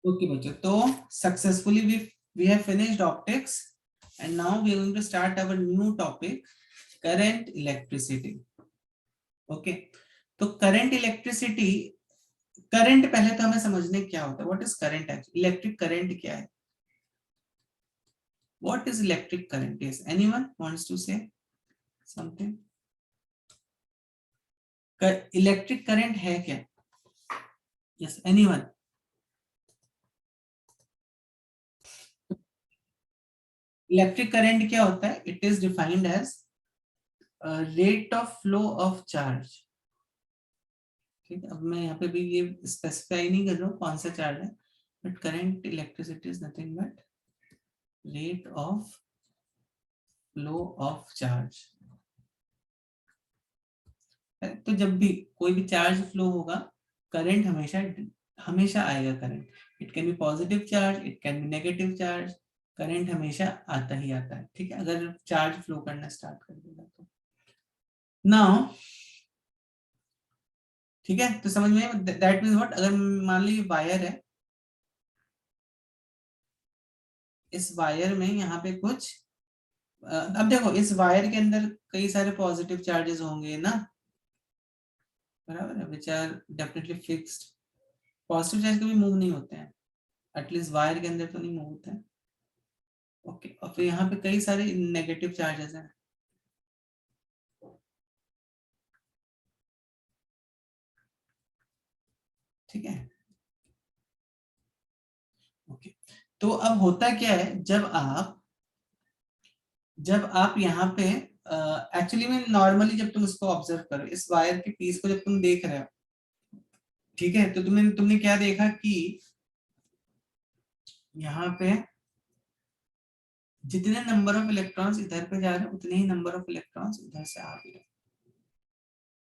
Okay बच्चों, तो successfully we have finished optics and now we are going to start our new topic, current electricity. Okay, तो current electricity, current पहले तो हमें समझने क्या होता है, what is current actually, electric current क्या है, what is electric current is, anyone wants to say something? Electric current है क्या? Yes, anyone? इलेक्ट्रिक करंट क्या होता है? It is defined as rate of flow of charge. ठीक है, अब मैं यहाँ पे भी ये स्पेसिफाई नहीं कर रहा हूँ कौन सा चार्ज है, but current electricity is nothing but rate of flow of charge. तो जब भी कोई भी चार्ज फ्लो होगा, करंट हमेशा हमेशा आएगा current. It can be positive charge, it can be negative charge, current हमेशा आता ही आता है। ठीक है, अगर चार्ज फ्लो करना स्टार्ट कर देगा तो। नाउ ठीक है, तो समझ में, दैट मीन्स व्हाट, अगर मान लो ये वायर है, इस वायर में यहाँ पे कुछ, अब देखो इस वायर के अंदर कई सारे पॉजिटिव चार्जेस होंगे ना, बराबर है, which are definitely fixed. Positive charge कभी मूव नहीं होते हैं, एटलीस्ट वायर के अंदर तो नहीं मूव होते हैं। ओके, और फिर यहाँ पे कई सारे नेगेटिव चार्जेस हैं। ठीक है, ओके, तो अब होता क्या है, जब आप यहाँ पे एक्चुअली में नॉर्मली जब तुम इसको ऑब्जर्व करो, इस वायर के पीस को जब तुम देख रहे हो, ठीक है, तो तुमने क्या देखा कि यहाँ पे जितने नंबर ऑफ इलेक्ट्रॉन्स इधर पे जा रहे हैं, उतने ही नंबर ऑफ इलेक्ट्रॉन्स उधर से आ भी रहे हैं।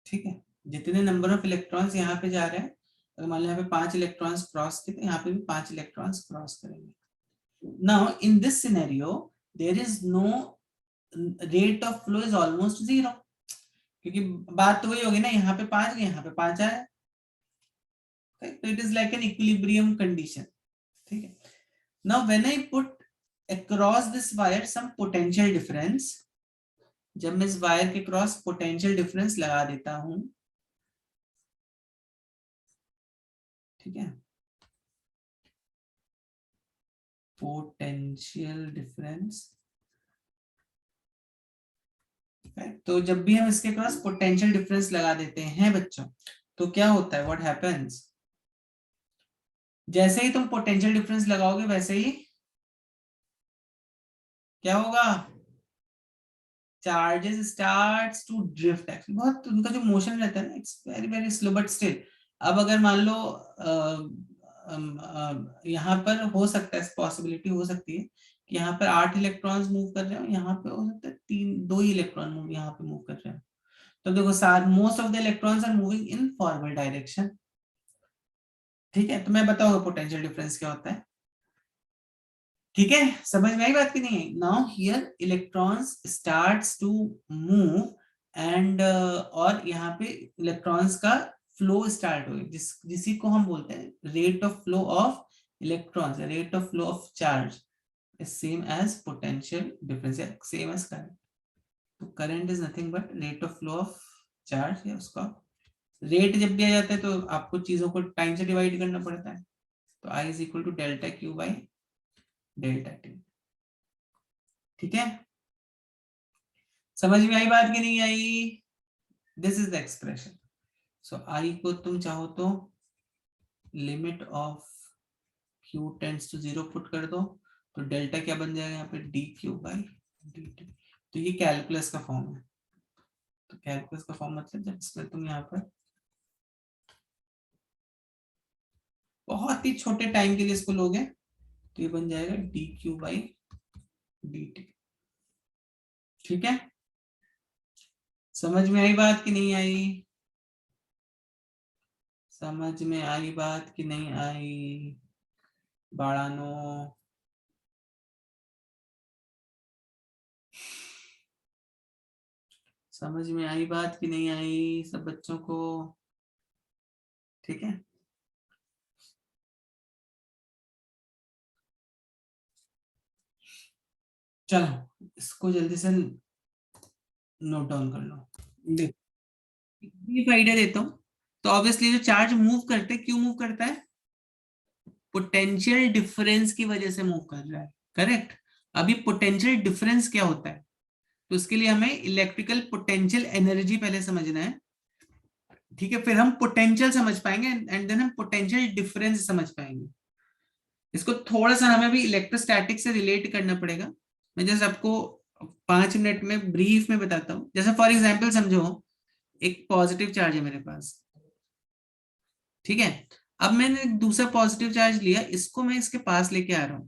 ठीक है, जितने नंबर ऑफ इलेक्ट्रॉन्स यहाँ पे जा रहे हैं, अगर मान लो यहाँ पे 5 इलेक्ट्रॉन्स क्रॉस किए, तो यहाँ पे भी 5 इलेक्ट्रॉन्स क्रॉस करेंगे। Now in this scenario there is no rate of flow, is almost zero, क्योंकि बात तो वही होगी ना, यहाँ पे 5 गए, यहाँ पे 5 आए, तो it is like an equilibrium condition. ठीक है, now when I put across this wire some potential difference, जब मैं इस वायर के क्रॉस पोटेंशियल डिफरेंस लगा देता हूं, ठीक है, पोटेंशियल डिफरेंस, तो जब भी हम इसके क्रॉस पोटेंशियल डिफरेंस लगा देते हैं बच्चों, तो क्या होता है, व्हाट हैपेंस, जैसे ही तुम पोटेंशियल डिफरेंस लगाओगे वैसे ही क्या होगा, charges starts to drift. Actually बहुत उनका जो मोशन रहता है ना, it's very very slow but still. अब अगर मान लो यहाँ पर हो सकता है, पॉसिबिलिटी हो सकती है कि यहाँ पर 8 इलेक्ट्रॉन्स मूव कर रहे हो, यहाँ पे हो सकता है 2 ही इलेक्ट्रॉन मूव यहाँ पे मूव कर रहे हो। तो देखो सार most of the electrons are moving in forward direction. ठीक है, तो मैं बताऊंगा पोटेंशियल डिफरेंस क्या होता है। ठीक है, समझ में आई बात की नहीं? Now here electrons starts to move and और यहाँ पे इलेक्ट्रॉन्स का फ्लो स्टार्ट हो, जिसी को हम बोलते हैं rate of flow of electrons, rate of flow of charge is same as potential difference, same as current. तो current is nothing but rate of flow of charge, या उसका रेट जब दिया जाता है तो आपको चीजों को टाइम से डिवाइड करना पड़ता है, तो I is equal to delta Q by delta T. ठीक है, समझ में आई बात की नहीं आई? This is the expression. So I को तुम चाहो तो limit of Q tends to zero put कर दो, तो डेल्टा क्या बन जाएगा यहाँ पे, D Q by D T. तो ये कैलकुलस का फॉर्म है। तो कैलकुलस का फॉर्म मतलब जब इसमें तुम यहाँ पर बहुत ही छोटे टाइम के लिए इसको लोगे, तो ये बन जाएगा D Q by D T. ठीक है, समझ में आई बात की नहीं आई? समझ में आई बात की नहीं आई बाड़ानो? समझ में आई बात की नहीं आई सब बच्चों को? ठीक है, चलो इसको जल्दी से नोट डाउन कर लो। देख, ब्रीफ आइडिया देता हूँ। तो ऑब्वियसली जो चार्ज मूव करते, क्यों मूव करता है? पोटेंशियल डिफरेंस की वजह से मूव कर रहा है, करेक्ट। अभी पोटेंशियल डिफरेंस क्या होता है? तो उसके लिए हमें इलेक्ट्रिकल पोटेंशियल एनर्जी पहले समझना है, ठीक है, फिर हम पोटेंशियल समझ पाएंगे एंड देन हम पोटेंशियल डिफरेंस समझ पाएंगे। इसको थोड़ा सा हमें भी इलेक्ट्रोस्टैटिक से रिलेट करना पड़ेगा। मैं जैसे आपको 5 मिनट में ब्रीफ में बताता हूँ। जैसे फॉर एग्जाम्पल समझो, एक पॉजिटिव चार्ज है मेरे पास, ठीक है। अब मैंने एक दूसरा पॉजिटिव चार्ज लिया, इसको मैं इसके पास लेके आ रहा हूं,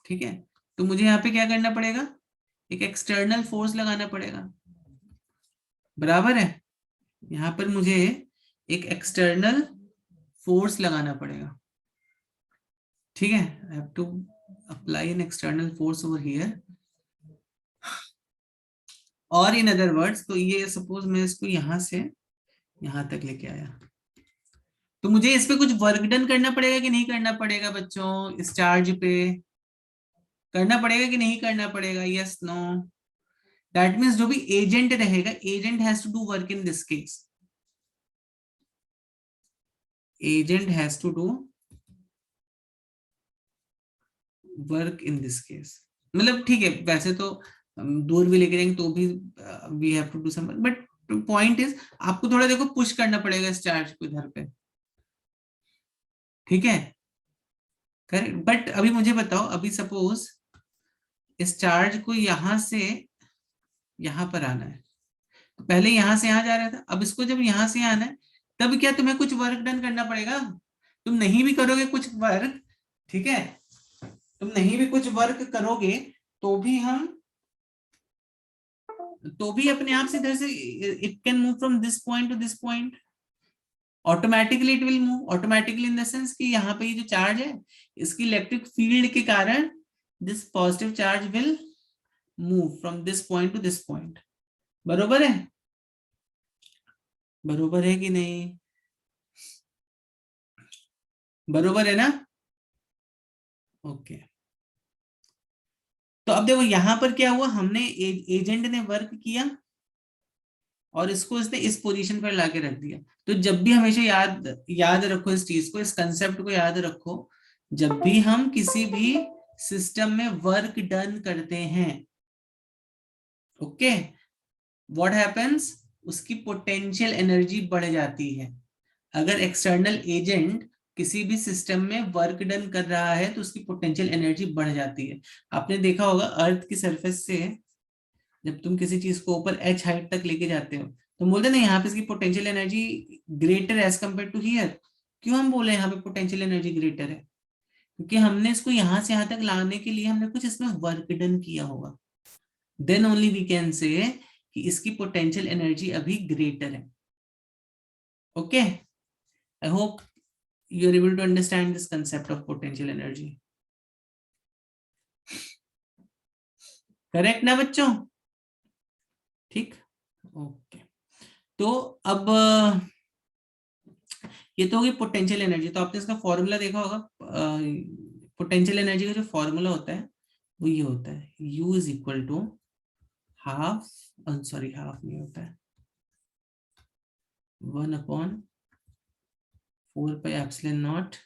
ठीक है। तो मुझे यहाँ पे क्या करना पड़ेगा? एक एक्सटर्नल फोर्स लगाना पड़ेगा, बराबर है। यहाँ पर मुझे एक एक्सटर्नल फोर्स लगाना पड़ेगा, ठीक है। I have to apply an external force over here. और इन अदर वर्ड्स, तो ये सपोज मैं इसको यहां से यहां तक लेके आया, तो मुझे इस पे कुछ वर्क डन करना पड़ेगा कि नहीं करना पड़ेगा बच्चों? इस चार्ज पे करना पड़ेगा कि नहीं करना पड़ेगा? Yes, no? दैट मीन्स जो भी एजेंट रहेगा, agent has to do work in this case. Agent has to do work in this case. मतलब ठीक है, वैसे तो दूर भी लेके जाएंगे तो भी we have to do some, but point is आपको थोड़ा देखो पुश करना पड़ेगा इस चार्ज को इधर पे, ठीक है, करेक्ट। बट अभी मुझे बताओ, अभी सपोज इस चार्ज को यहां से यहां पर आना है, तो पहले यहां से यहां जा रहा था, अब इसको जब यहां से आना है, तब क्या तुम्हें कुछ वर्क डन करना पड़ेगा? तुम नहीं भी करोगे कुछ वर्क, ठीक है, तुम नहीं भी कुछ वर्क करोगे, तो भी हम तो भी अपने आप से इधर से it can move from this point to this point, automatically it will move. Automatically in the sense कि यहाँ पे ये जो चार्ज है, इसकी इलेक्ट्रिक फील्ड के कारण this positive charge will move from this point to this point. बरोबर है? बरोबर है कि नहीं? बरोबर है ना? ओके। तो अब देखो यहां पर क्या हुआ, हमने एजेंट ने वर्क किया और इसको इसने इस पोजीशन पर लाके रख दिया। तो जब भी हमेशा याद याद रखो इस चीज को, इस कंसेप्ट को याद रखो, जब भी हम किसी भी सिस्टम में वर्क डन करते हैं, ओके, व्हाट हैपेंस, उसकी पोटेंशियल एनर्जी बढ़ जाती है। अगर एक्सटर्नल एजेंट किसी भी सिस्टम में वर्क डन कर रहा है तो उसकी पोटेंशियल एनर्जी बढ़ जाती है। आपने देखा होगा अर्थ की सरफेस से जब तुम किसी चीज को ऊपर h हाइट तक लेके जाते हो, तो बोलते ना यहाँ पे इसकी potential energy greater as compare to here. क्यों हम बोले यहाँ पे पोटेंशियल एनर्जी ग्रेटर है? क्योंकि हमने इसको यहाँ से यहाँ तक लाने के लिए हमने कुछ इसमें वर्क डन किया होगा। देन ओनली वी कैन से कि इसकी पोटेंशियल एनर्जी अभी ग्रेटर है। Okay, I hope you are able to understand this concept of potential energy. Correct ना बच्चों? ठीक, ओके। तो अब ये तो होगी पोटेंशियल एनर्जी। तो आपने इसका फॉर्मूला देखा होगा, पोटेंशियल एनर्जी का जो फॉर्मूला होता है वो ये होता है, U is equal to half, sorry half नहीं होता है, 1/4πε0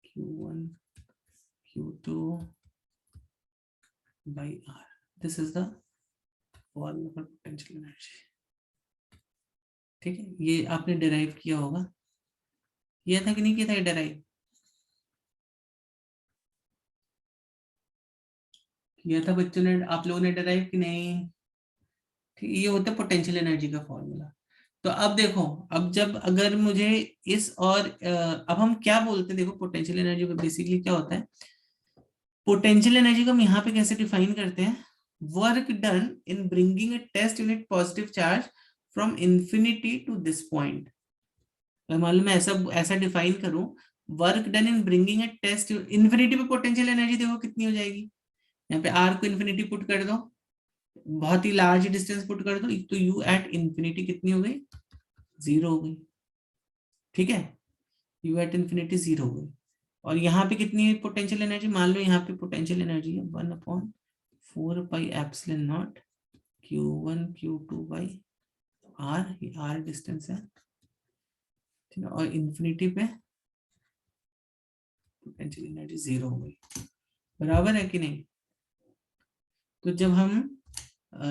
Q1 Q2 by R. This is the formula for potential energy. ठीक है, ये आपने डिराइव किया होगा, किया था कि नहीं किया था? डिराइव किया था बच्चों ने, आप लोगों ने डिराइव कि नहीं? ठीक, ये होता है पोटेंशियल एनर्जी का फॉर्मूला। तो अब देखो, अब जब अगर मुझे इस और अब हम क्या बोलते हैं, देखो पोटेंशियल एनर्जी बेसिकली क्या होता है, पोटेंशियल एनर्जी को हम यहाँ पे कैसे डिफाइन करते हैं, work done in bringing a test unit positive charge from infinity to this point. मान लो मैं ऐसा ऐसा डिफाइन करूं, work done in bringing a test infinity पे पोटेंशियल एनर्जी देखो कितनी हो जाएगी। यहाँ पे आर को इन्फिनिटी पुट कर दो, बहुत ही लार्ज डिस्टेंस पुट कर दो, तो यू एट इन्फिनिटी कितनी हो गई? 0 हो गई, ठीक है, यू एट इन्फिनिटी 0 हो गई। और यहाँ पे कितनी है पोटेंशियल एनर्जी, मान लो यहाँ पे पोटेंशियल एनर्जी है 1/4 pi epsilon not Q1 Q2 by r, ये आर डिस्टेंस है, ठीक है, और इन्फिनिटी पे पोटेंशियल एनर्जी 0 हो गई, बराबर है कि नहीं। तो जब हम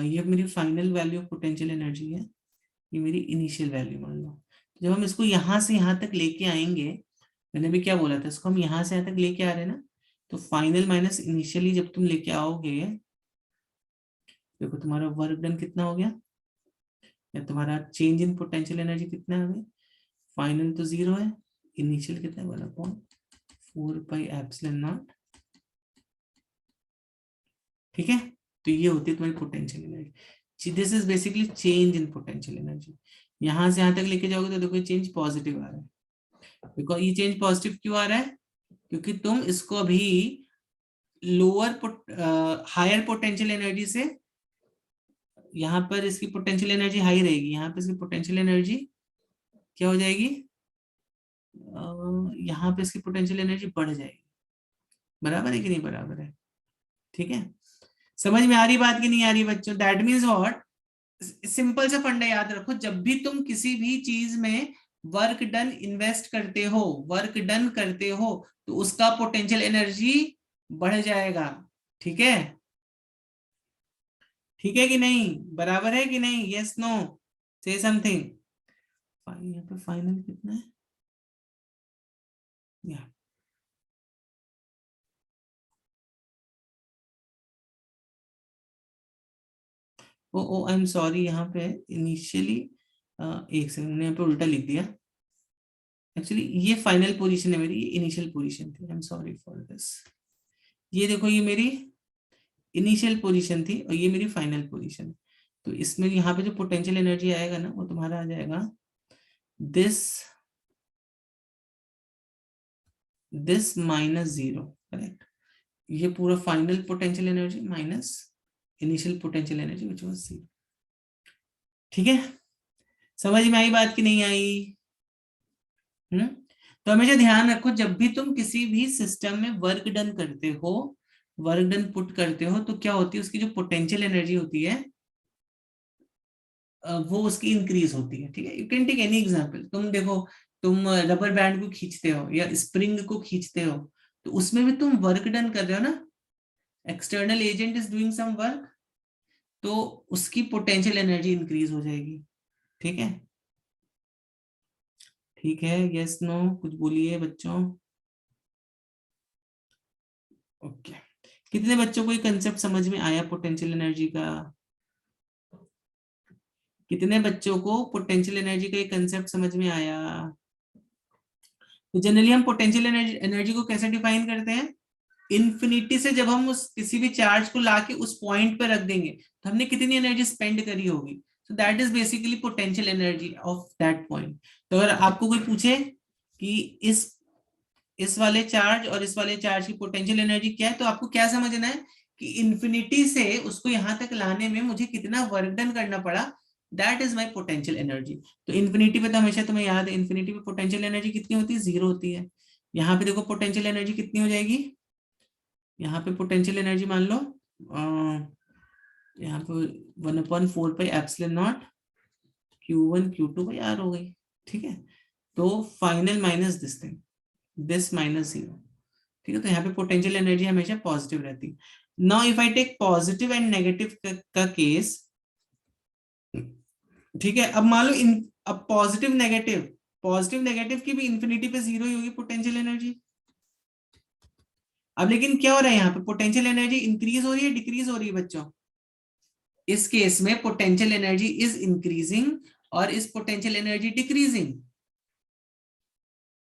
ये मेरी final value of potential energy है, ये मेरी इनिशियल वैल्यू मान लो, जब हम इसको यहाँ से यहाँ तक लेके आएंगे, मैंने भी क्या बोला था, इसको हम यहाँ से यहाँ तक लेके आ रहे हैं ना, तो फाइनल माइनस इनिशियली जब तुम लेके आओगे, देखो तुम्हारा वर्क डन कितना हो गया, या तुम्हारा चेंज इन पोटेंशियल एनर्जी कितना है, फाइनल तो 0 है, इनिशियल कितना है 1/4 पाई एप्सिलॉन नॉट, ठीक है। तो ये होती है तुम्हारी potential energy, this is basically change in potential energy. यहां से यहां तक लेके जाओगे तो देखो चेंज पॉजिटिव आ रहा है, बिकॉज ये चेंज पॉजिटिव क्यों आ रहा है, क्योंकि तुम इसको अभी लोअर हायर पोटेंशियल एनर्जी से, यहाँ पर इसकी पोटेंशियल एनर्जी हाई रहेगी, यहाँ पर इसकी पोटेंशियल एनर्जी क्या हो जाएगी, यहाँ पे इसकी पोटेंशियल एनर्जी बढ़ जाएगी, बराबर है कि नहीं बराबर है, ठीक है। समझ में आ रही बात कि नहीं आ रही बच्चों, दैट मीन्स व्हाट, सिंपल सा फंडा याद रखो, जब भी तुम किसी भी चीज में वर्क डन इन्वेस्ट करते हो, वर्क डन करते हो, तो उसका पोटेंशियल एनर्जी बढ़ जाएगा, ठीक है, ठीक है कि नहीं, बराबर है कि नहीं, यस नो, से समथिंग। यहाँ पे फाइनल कितना है, या ओ आई एम सॉरी, यहाँ पे इनिशियली, एक सेकंड मैंने यहाँ पे उल्टा लिख दिया, एक्चुअली ये फाइनल पोजीशन है मेरी, ये इनिशियल पोजीशन थी, I am sorry for this. ये देखो ये मेरी इनिशियल पोजीशन थी और ये मेरी फाइनल पोजीशन, तो इसमें यहाँ पे जो पोटेंशियल एनर्जी आएगा ना, वो तुम्हारा आ जाएगा दिस दिस -0, करेक्ट। ये पूरा final potential energy minus initial potential energy which was 0, ठीक है। समझ में आई बात की नहीं आई, तो हमेशा ध्यान रखो, जब भी तुम किसी भी सिस्टम में वर्क डन करते हो, वर्क डन पुट करते हो, तो क्या होती है, उसकी जो पोटेंशियल एनर्जी होती है वो उसकी इंक्रीज होती है, ठीक है। You can take any example, तुम देखो, तुम रबर बैंड को खींचते हो या स्प्रिंग को खींचते हो, तो उसमें भी तुम वर्क डन कर रहे हो ना, external agent is doing some work, तो उसकी पोटेंशियल एनर्जी इंक्रीज हो जाएगी, ठीक है, ठीक है, यस नो कुछ बोलिए बच्चों, ओके। कितने बच्चों को ये कंसेप्ट समझ में आया पोटेंशियल एनर्जी का, कितने बच्चों को पोटेंशियल एनर्जी का ये कंसेप्ट समझ में आया। तो जनरली हम पोटेंशियल एनर्जी को कैसे डिफाइन करते हैं, इन्फिनिटी से जब हम उस किसी भी चार्ज को लाके उस पॉइंट पे रख देंगे, तो हमने कितनी एनर्जी स्पेंड करी होगी, so that is basically potential energy of that point. तो अगर आपको कोई पूछे कि इस वाले चार्ज और इस वाले चार्ज की पोटेंशियल एनर्जी क्या है, तो आपको क्या समझना है कि इन्फिनिटी से उसको यहां तक लाने में मुझे कितना वर्क डन करना पड़ा, that is my potential energy. तो इन्फिनिटी पे तो हमेशा तुम्हें याद है, इन्फिनिटी पे पोटेंशियल एनर्जी कितनी होती है, 0 होती है। यहाँ पे देखो पोटेंशियल एनर्जी कितनी हो जाएगी, यहाँ पे पोटेंशियल एनर्जी मान लो यहाँ पे 1/4 pi epsilon not Q1 Q2 by r हो गई, ठीक है। तो final minus this thing, this -0, ठीक है। तो यहाँ पे पोटेंशियल एनर्जी हमेशा पॉजिटिव रहती है। Now if I take positive and negative का केस, ठीक है, अब मान लो अब पॉजिटिव नेगेटिव की भी इंफिनिटी पे 0 ही होगी पोटेंशियल एनर्जी। अब लेकिन क्या हो रहा है, यहाँ पे पोटेंशियल एनर्जी इंक्रीज हो रही है डिक्रीज हो रही है बच्चों, इस केस में पोटेंशियल एनर्जी इज इंक्रीजिंग और इस पोटेंशियल एनर्जी डिक्रीजिंग।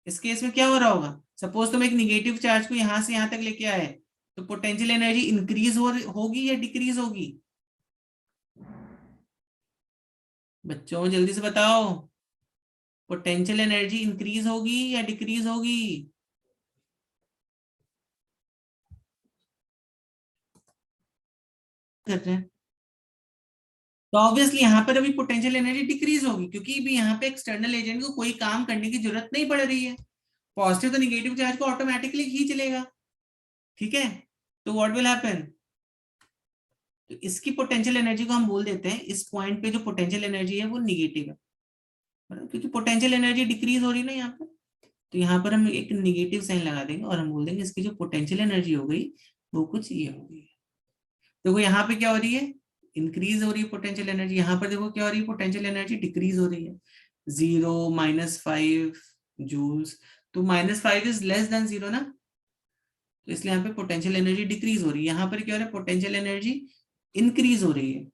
इस केस में क्या हो रहा होगा, सपोज तुम एक निगेटिव चार्ज को यहां से यहां तक लेके आए, तो पोटेंशियल एनर्जी इंक्रीज होगी या डिक्रीज होगी, बच्चों जल्दी से बताओ, पोटेंशियल एनर्जी इंक्रीज होगी या डिक्रीज होगी, कर रहे हैं। तो ऑब्वियसली यहाँ पर अभी पोटेंशियल एनर्जी डिक्रीज होगी, क्योंकि भी यहाँ पे एक्सटर्नल एजेंट को कोई काम करने की जरूरत नहीं पड़ रही है, पॉजिटिव तो निगेटिव चार्ज को ऑटोमेटिकली खींच लेगा, ठीक है। तो व्हाट विल हैपन, तो इसकी पोटेंशियल एनर्जी को हम बोल देते हैं, इस पॉइंट पे जो पोटेंशियल एनर्जी है वो निगेटिव है, क्योंकि पोटेंशियल एनर्जी डिक्रीज हो रही है ना यहाँ पे। तो यहाँ पर हम एक निगेटिव साइन लगा देंगे और हम बोल देंगे इसकी जो पोटेंशियल एनर्जी हो गई वो कुछ ये हो गई। देखो यहाँ पे क्या हो रही है, इंक्रीज हो रही है पोटेंशियल एनर्जी, यहाँ पर देखो क्या हो रही है, पोटेंशियल एनर्जी डिक्रीज हो रही है, 0 -5 जूल्स। तो -5 इज लेस देन 0 ना, तो इसलिए यहाँ पे पोटेंशियल एनर्जी डिक्रीज हो रही है, यहाँ पर क्या हो रहा है, पोटेंशियल एनर्जी इंक्रीज हो रही है,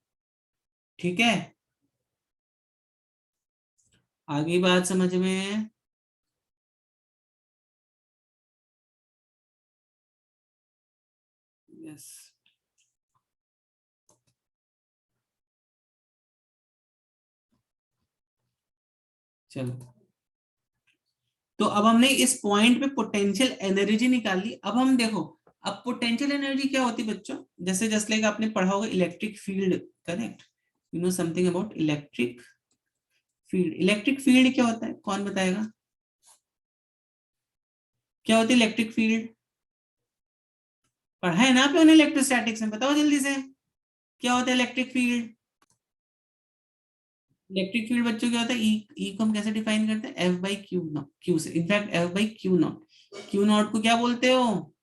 ठीक है। आगे बात समझ में, यस, चलो। तो अब हमने इस पॉइंट पे पोटेंशियल एनर्जी निकाली, अब हम देखो, अब पोटेंशियल एनर्जी क्या होती है बच्चों, जैसे जस्ट लाइक आपने पढ़ा होगा electric field, correct, you know something about electric field. Electric field क्या होता है, कौन बताएगा, क्या होती है इलेक्ट्रिक फील्ड, पढ़ा है ना आपने इलेक्ट्रोस्टैटिक्स में, बताओ जल्दी से, क्या होता है इलेक्ट्रिक फील्ड। इलेक्ट्रिक फील्ड बच्चों क्या होता है, ई को हम कैसे डिफाइन करते हैं, F by Q naught, Q से, in fact F by Q naught. Q naught को क्या बोलते हो,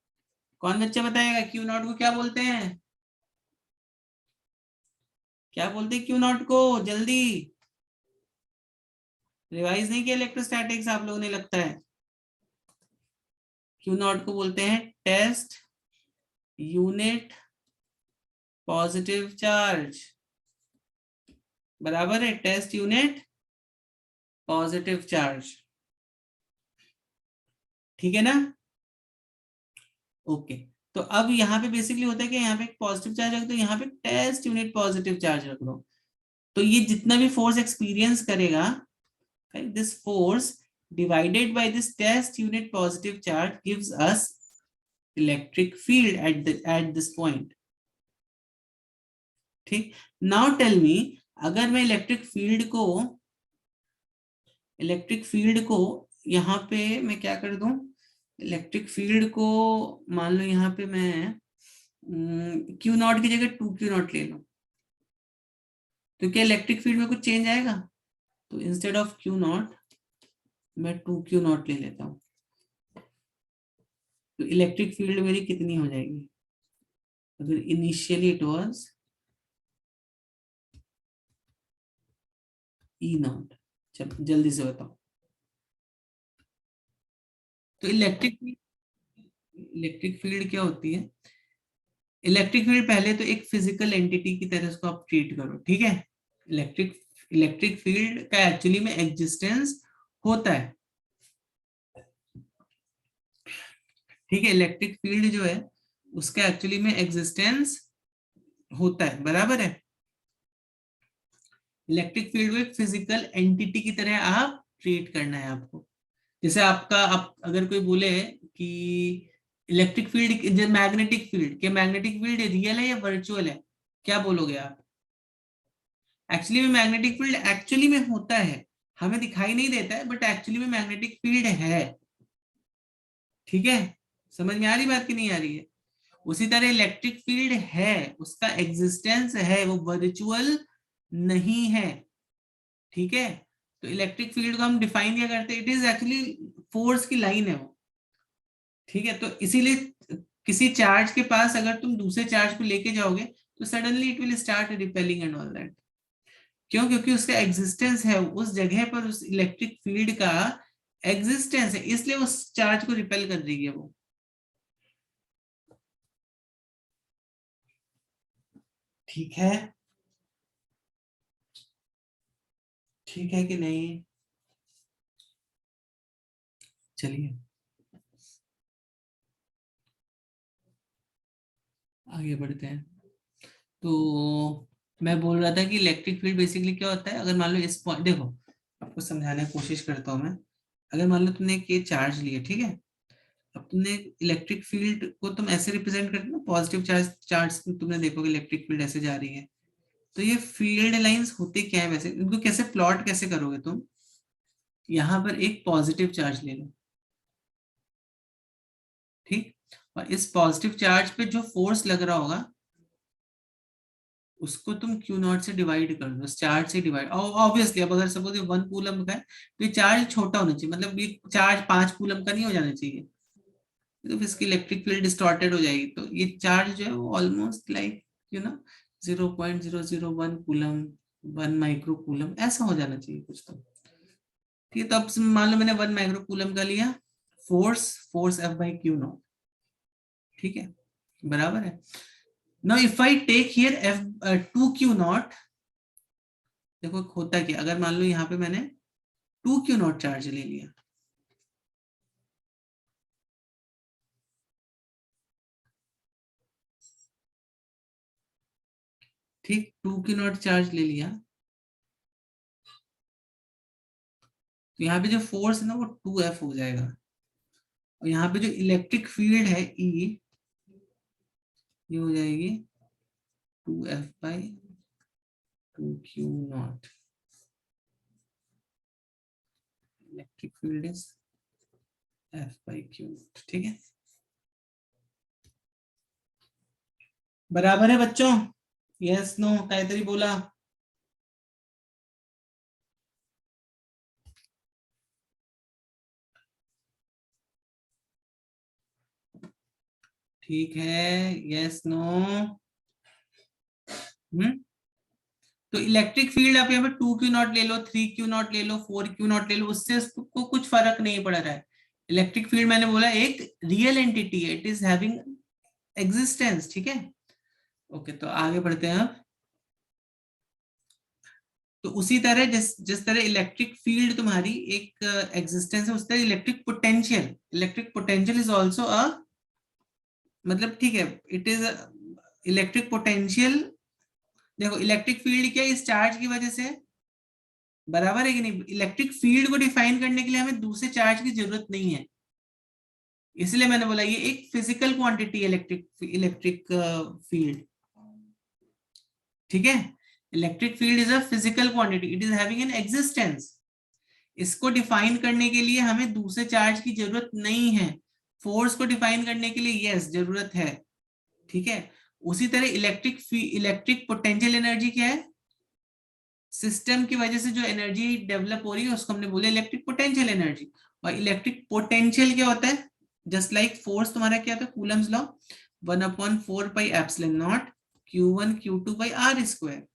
कौन बच्चा बताएगा, क्यू नॉट को क्या बोलते हैं, क्या बोलते हैं क्यू नॉट को, जल्दी, रिवाइज नहीं किया इलेक्ट्रोस्टैटिक्स आप लोगों ने लगता है। क्यू नॉट को बोलते हैं टेस्ट यूनिट पॉजिटिव चार्ज, बराबर है, टेस्ट यूनिट पॉजिटिव चार्ज, ठीक है ना, ओके। तो अब यहाँ पे बेसिकली होता है कि यहाँ पे एक पॉजिटिव चार्ज रख दो, यहाँ पे टेस्ट यूनिट पॉजिटिव चार्ज रख दो, तो ये जितना भी फोर्स एक्सपीरियंस करेगा, this force divided by this test unit positive charge gives us electric field at this point, ठीक। नाउ टेल मी, अगर मैं इलेक्ट्रिक फील्ड को यहाँ पे मैं क्या कर दूं, इलेक्ट्रिक फील्ड को मान लो यहाँ पे मैं क्यू नॉट की जगह 2Q0 ले लूं, तो क्या इलेक्ट्रिक फील्ड में कुछ चेंज आएगा, तो इंस्टेड ऑफ Q0 मैं 2Q0 ले लेता हूं, तो इलेक्ट्रिक फील्ड मेरी कितनी हो जाएगी, अगर इनिशियली इट वाज E0, चलो जल्दी से बताओ। तो इलेक्ट्रिक फील्ड क्या होती है, इलेक्ट्रिक फील्ड पहले तो एक फिजिकल एंटिटी की तरह इसको आप ट्रीट करो, ठीक है। इलेक्ट्रिक इलेक्ट्रिक फील्ड का एक्चुअली में एग्जिस्टेंस होता है, ठीक है, इलेक्ट्रिक फील्ड जो है उसका एक्चुअली में एग्जिस्टेंस होता है, बराबर है। इलेक्ट्रिक फील्ड को एक फिजिकल एंटिटी की तरह आप ट्रीट करना है आपको, जैसे आप अगर कोई बोले कि इलेक्ट्रिक फील्ड मैग्नेटिक फील्ड, के मैग्नेटिक फील्ड रियल है या वर्चुअल है, क्या बोलोगे आप, एक्चुअली में मैग्नेटिक फील्ड एक्चुअली में होता है, हमें दिखाई नहीं देता है, बट एक्चुअली में मैग्नेटिक फील्ड है, ठीक है, समझ में आ रही बात की नहीं आ रही है। उसी तरह इलेक्ट्रिक फील्ड है, उसका एग्जिस्टेंस है, वो वर्चुअल नहीं है, ठीक है। तो इलेक्ट्रिक फील्ड को हम डिफाइन क्या करते हैं, इट इज एक्चुअली फोर्स की लाइन है वो, ठीक है। तो इसीलिए किसी चार्ज के पास अगर तुम दूसरे चार्ज को लेके जाओगे तो suddenly it will start repelling and all that, क्यों, क्योंकि उसका एग्जिस्टेंस है, उस जगह पर उस इलेक्ट्रिक फील्ड का एग्जिस्टेंस है, इसलिए उस चार्ज को रिपेल कर रही है वो, ठीक है, ठीक है कि नहीं, चलिए आगे बढ़ते हैं। तो मैं बोल रहा था कि इलेक्ट्रिक फील्ड बेसिकली क्या होता है, अगर मान लो इस पॉइंट, देखो आपको समझाने की कोशिश करता हूँ मैं, अगर मान लो तुमने एक चार्ज लिया, ठीक है, अब तुमने इलेक्ट्रिक फील्ड को तुम ऐसे रिप्रेजेंट करते हो, पॉजिटिव चार्ज चार्ज तुमने देखोगे इलेक्ट्रिक फील्ड ऐसे जा रही है, तो ये फील्ड लाइंस होते क्या है वैसे, इनको कैसे प्लॉट कैसे करोगे तुम, यहाँ पर एक पॉजिटिव चार्ज ले लो, और इस पॉजिटिव चार्ज पे जो फोर्स लग रहा होगा उसको तुम क्यू नॉट से डिवाइड कर दो, इस चार्ज से डिवाइड। ऑब्वियसली अब अगर सपोज ये 1 कूलम का है तो ये चार्ज छोटा होना चाहिए, मतलब ये चार्ज 5 कूलम का नहीं हो जाना चाहिए, तो फिर इसकी इलेक्ट्रिक फील्ड डिस्टॉर्टेड हो जाएगी। तो ये चार्ज जो है वो almost like 0.001 coulomb, 1 micro coulomb ऐसा हो जाना चाहिए कुछ तो। ठीक है, तो अब मान लो मैंने 1 माइक्रो कूलम का लिया force, force F by Q not, ठीक है, बराबर है। Now if I take here F 2 Q not, देखो होता क्या, अगर मान लो यहाँ पे मैंने 2 क्यू नॉट चार्ज ले लिया, ठीक, 2 क्यू नॉट चार्ज ले लिया, तो यहाँ पे जो फोर्स है ना वो 2F हो जाएगा, और यहाँ पे जो इलेक्ट्रिक फील्ड है E, ये हो जाएगी 2F by 2Q0। Electric field is F by Q0, ठीक है, बराबर है बच्चों? यस नो काहीतरी बोला। ठीक है, यस नो। तो इलेक्ट्रिक फील्ड आप यहाँ पे 2Q0 ले लो, 3Q0 ले लो, 4Q0 ले लो, उससे उसको कुछ फर्क नहीं पड़ रहा है। इलेक्ट्रिक फील्ड मैंने बोला एक रियल एंटिटी है, इट इज हैविंग एग्जिस्टेंस, ठीक है। ओके, तो आगे बढ़ते हैं अब। तो उसी तरह जिस जिस तरह इलेक्ट्रिक फील्ड तुम्हारी एक एग्जिस्टेंस है, उस तरह electric potential is also a, मतलब ठीक है, इट इज इलेक्ट्रिक पोटेंशियल। देखो इलेक्ट्रिक फील्ड क्या है, इस चार्ज की वजह से, बराबर है कि नहीं। इलेक्ट्रिक फील्ड को डिफाइन करने के लिए हमें दूसरे चार्ज की जरूरत नहीं है, इसलिए मैंने बोला ये एक physical quantity electric electric field, ठीक है। Electric field is a physical quantity, it is having an existence. इसको डिफाइन करने के लिए हमें दूसरे चार्ज की जरूरत नहीं है। फोर्स को डिफाइन करने के लिए यस जरूरत है, ठीक है। उसी तरह इलेक्ट्रिक पोटेंशियल एनर्जी क्या है, सिस्टम की वजह से जो एनर्जी डेवलप हो रही है उसको हमने बोले इलेक्ट्रिक पोटेंशियल एनर्जी। और इलेक्ट्रिक पोटेंशियल क्या होता है, जस्ट लाइक फोर्स तुम्हारा क्या होता है, Coulomb's law, 1/4 pi epsilon not Q1 Q2 by R square,